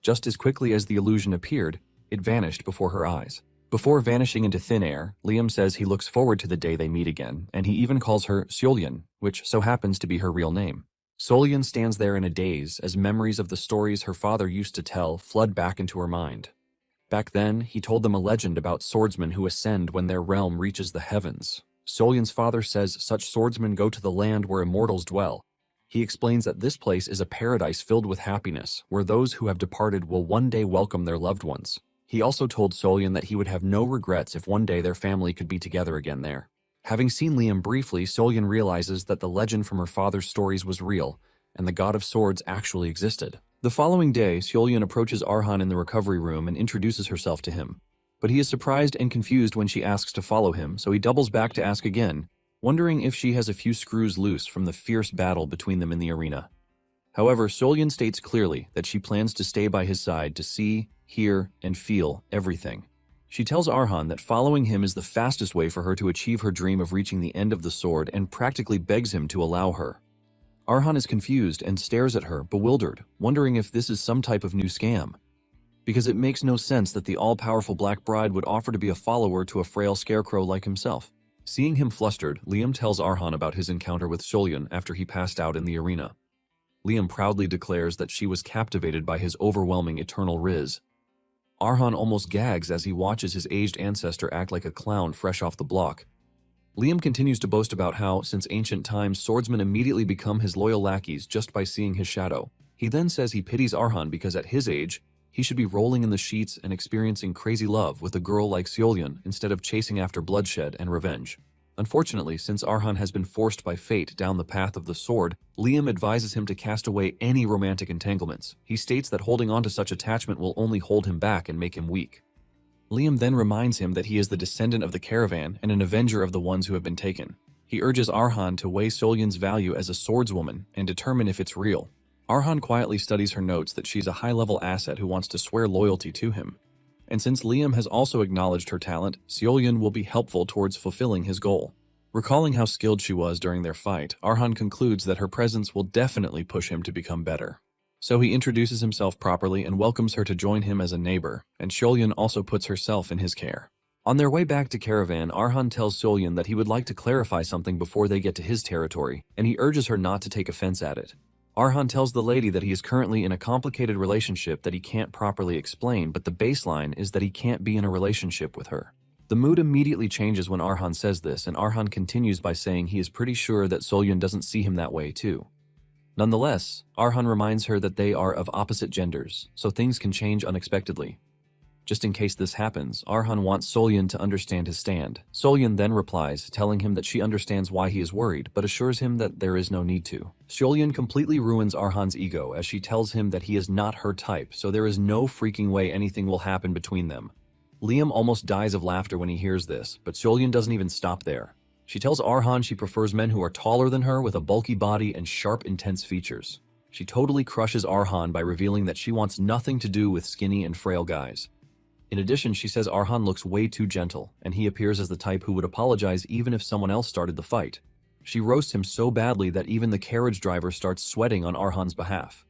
Just as quickly as the illusion appeared, it vanished before her eyes. Before vanishing into thin air, Liam says he looks forward to the day they meet again, and he even calls her Solyan, which so happens to be her real name. Solyan stands there in a daze as memories of the stories her father used to tell flood back into her mind. Back then, he told them a legend about swordsmen who ascend when their realm reaches the heavens. Solyan's father says such swordsmen go to the land where immortals dwell. He explains that this place is a paradise filled with happiness, where those who have departed will one day welcome their loved ones. He also told Solyan that he would have no regrets if one day their family could be together again there. Having seen Liam briefly, Solyan realizes that the legend from her father's stories was real, and the God of Swords actually existed. The following day, Solyan approaches Arhan in the recovery room and introduces herself to him. But he is surprised and confused when she asks to follow him, so he doubles back to ask again, wondering if she has a few screws loose from the fierce battle between them in the arena. However, Solyan states clearly that she plans to stay by his side to see, hear, and feel everything. She tells Arhan that following him is the fastest way for her to achieve her dream of reaching the end of the sword and practically begs him to allow her. Arhan is confused and stares at her, bewildered, wondering if this is some type of new scam. Because it makes no sense that the all-powerful Black Bride would offer to be a follower to a frail scarecrow like himself. Seeing him flustered, Liam tells Arhan about his encounter with Solyan after he passed out in the arena. Liam proudly declares that she was captivated by his overwhelming eternal riz. Arhan almost gags as he watches his aged ancestor act like a clown fresh off the block. Liam continues to boast about how, since ancient times, swordsmen immediately become his loyal lackeys just by seeing his shadow. He then says he pities Arhan because at his age, he should be rolling in the sheets and experiencing crazy love with a girl like Solyan instead of chasing after bloodshed and revenge. Unfortunately, since Arhan has been forced by fate down the path of the sword, Liam advises him to cast away any romantic entanglements. He states that holding on to such attachment will only hold him back and make him weak. Liam then reminds him that he is the descendant of the caravan and an avenger of the ones who have been taken. He urges Arhan to weigh Solyan's value as a swordswoman and determine if it's real. Arhan quietly studies her notes that she's a high-level asset who wants to swear loyalty to him. And since Liam has also acknowledged her talent, Solyan will be helpful towards fulfilling his goal. Recalling how skilled she was during their fight, Arhan concludes that her presence will definitely push him to become better. So he introduces himself properly and welcomes her to join him as a neighbor, and Solyan also puts herself in his care. On their way back to Caravan, Arhan tells Solyan that he would like to clarify something before they get to his territory, and he urges her not to take offense at it. Arhan tells the lady that he is currently in a complicated relationship that he can't properly explain, but the baseline is that he can't be in a relationship with her. The mood immediately changes when Arhan says this, and Arhan continues by saying he is pretty sure that Solyan doesn't see him that way too. Nonetheless, Arhan reminds her that they are of opposite genders, so things can change unexpectedly. Just in case this happens, Arhan wants Solyan to understand his stand. Solyan then replies, telling him that she understands why he is worried, but assures him that there is no need to. Solyan completely ruins Arhan's ego as she tells him that he is not her type, so there is no freaking way anything will happen between them. Liam almost dies of laughter when he hears this, but Solyan doesn't even stop there. She tells Arhan she prefers men who are taller than her with a bulky body and sharp, intense features. She totally crushes Arhan by revealing that she wants nothing to do with skinny and frail guys. In addition, she says Arhan looks way too gentle, and he appears as the type who would apologize even if someone else started the fight. She roasts him so badly that even the carriage driver starts sweating on Arhan's behalf.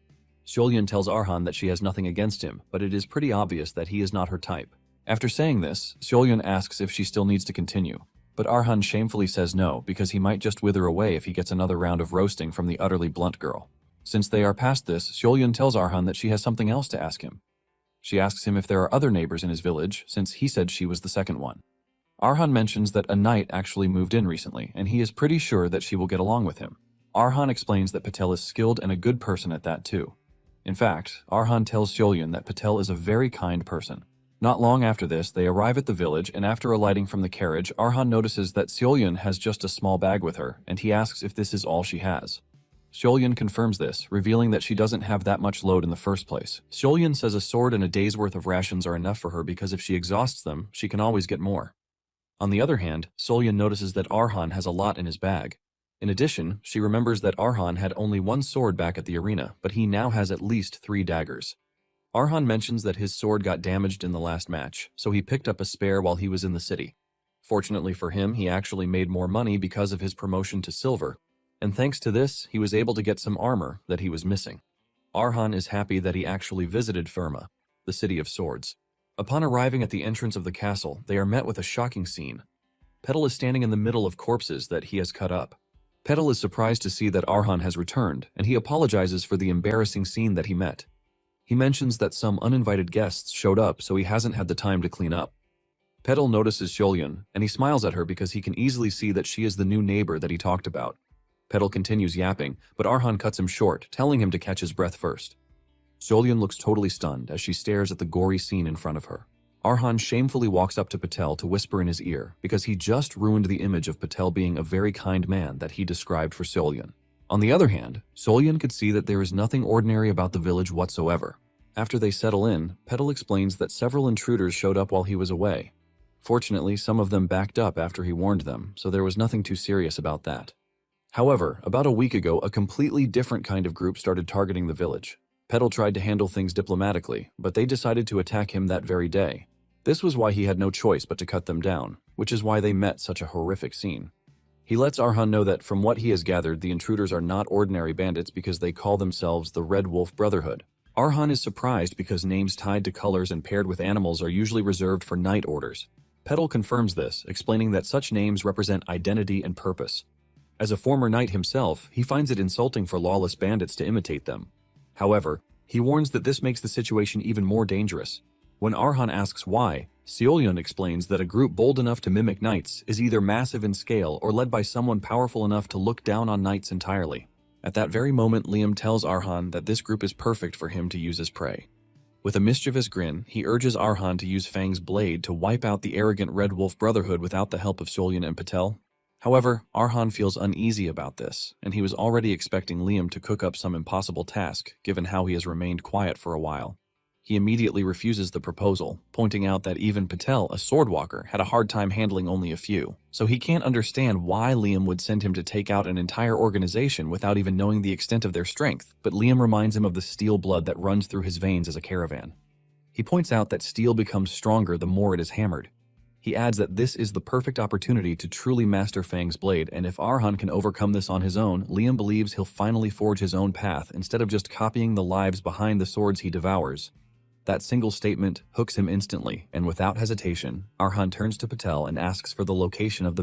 Solyan tells Arhan that she has nothing against him, but it is pretty obvious that he is not her type. After saying this, Solyan asks if she still needs to continue. But Arhan shamefully says no, because he might just wither away if he gets another round of roasting from the utterly blunt girl. Since they are past this, Solyan tells Arhan that she has something else to ask him. She asks him if there are other neighbors in his village, since he said she was the second one. Arhan mentions that a knight actually moved in recently, and he is pretty sure that she will get along with him. Arhan explains that Patel is skilled and a good person at that too. In fact, Arhan tells Solyan that Patel is a very kind person. Not long after this, they arrive at the village, and after alighting from the carriage, Arhan notices that Solyan has just a small bag with her, and he asks if this is all she has. Solyan confirms this, revealing that she doesn't have that much load in the first place. Solyan says a sword and a day's worth of rations are enough for her because if she exhausts them, she can always get more. On the other hand, Solyan notices that Arhan has a lot in his bag. In addition, she remembers that Arhan had only one sword back at the arena, but he now has at least 3 daggers. Arhan mentions that his sword got damaged in the last match, so he picked up a spare while he was in the city. Fortunately for him, he actually made more money because of his promotion to silver, and thanks to this, he was able to get some armor that he was missing. Arhan is happy that he actually visited Firma, the city of swords. Upon arriving at the entrance of the castle, they are met with a shocking scene. Petal is standing in the middle of corpses that he has cut up. Petal is surprised to see that Arhan has returned, and he apologizes for the embarrassing scene that he met. He mentions that some uninvited guests showed up, so he hasn't had the time to clean up. Petal notices Solyan, and he smiles at her because he can easily see that she is the new neighbor that he talked about. Petal continues yapping, but Arhan cuts him short, telling him to catch his breath first. Solyan looks totally stunned as she stares at the gory scene in front of her. Arhan shamefully walks up to Patel to whisper in his ear because he just ruined the image of Patel being a very kind man that he described for Solyan. On the other hand, Solyan could see that there is nothing ordinary about the village whatsoever. After they settle in, Petal explains that several intruders showed up while he was away. Fortunately, some of them backed up after he warned them, so there was nothing too serious about that. However, about a week ago, a completely different kind of group started targeting the village. Petal tried to handle things diplomatically, but they decided to attack him that very day. This was why he had no choice but to cut them down, which is why they met such a horrific scene. He lets Arhan know that from what he has gathered, the intruders are not ordinary bandits because they call themselves the Red Wolf Brotherhood. Arhan is surprised because names tied to colors and paired with animals are usually reserved for night orders. Petal confirms this, explaining that such names represent identity and purpose. As a former knight himself, he finds it insulting for lawless bandits to imitate them. However, he warns that this makes the situation even more dangerous. When Arhan asks why, Seolyeon explains that a group bold enough to mimic knights is either massive in scale or led by someone powerful enough to look down on knights entirely. At that very moment, Liam tells Arhan that this group is perfect for him to use as prey. With a mischievous grin, he urges Arhan to use Fang's blade to wipe out the arrogant Red Wolf Brotherhood without the help of Seolyeon and Patel. However, Arhan feels uneasy about this, and he was already expecting Liam to cook up some impossible task, given how he has remained quiet for a while. He immediately refuses the proposal, pointing out that even Patel, a swordwalker, had a hard time handling only a few, so he can't understand why Liam would send him to take out an entire organization without even knowing the extent of their strength, but Liam reminds him of the steel blood that runs through his veins as a caravan. He points out that steel becomes stronger the more it is hammered. He adds that this is the perfect opportunity to truly master Fang's blade, and if Arhan can overcome this on his own, Liam believes he'll finally forge his own path instead of just copying the lives behind the swords he devours. That single statement hooks him instantly, and without hesitation, Arhan turns to Patel and asks for the location of the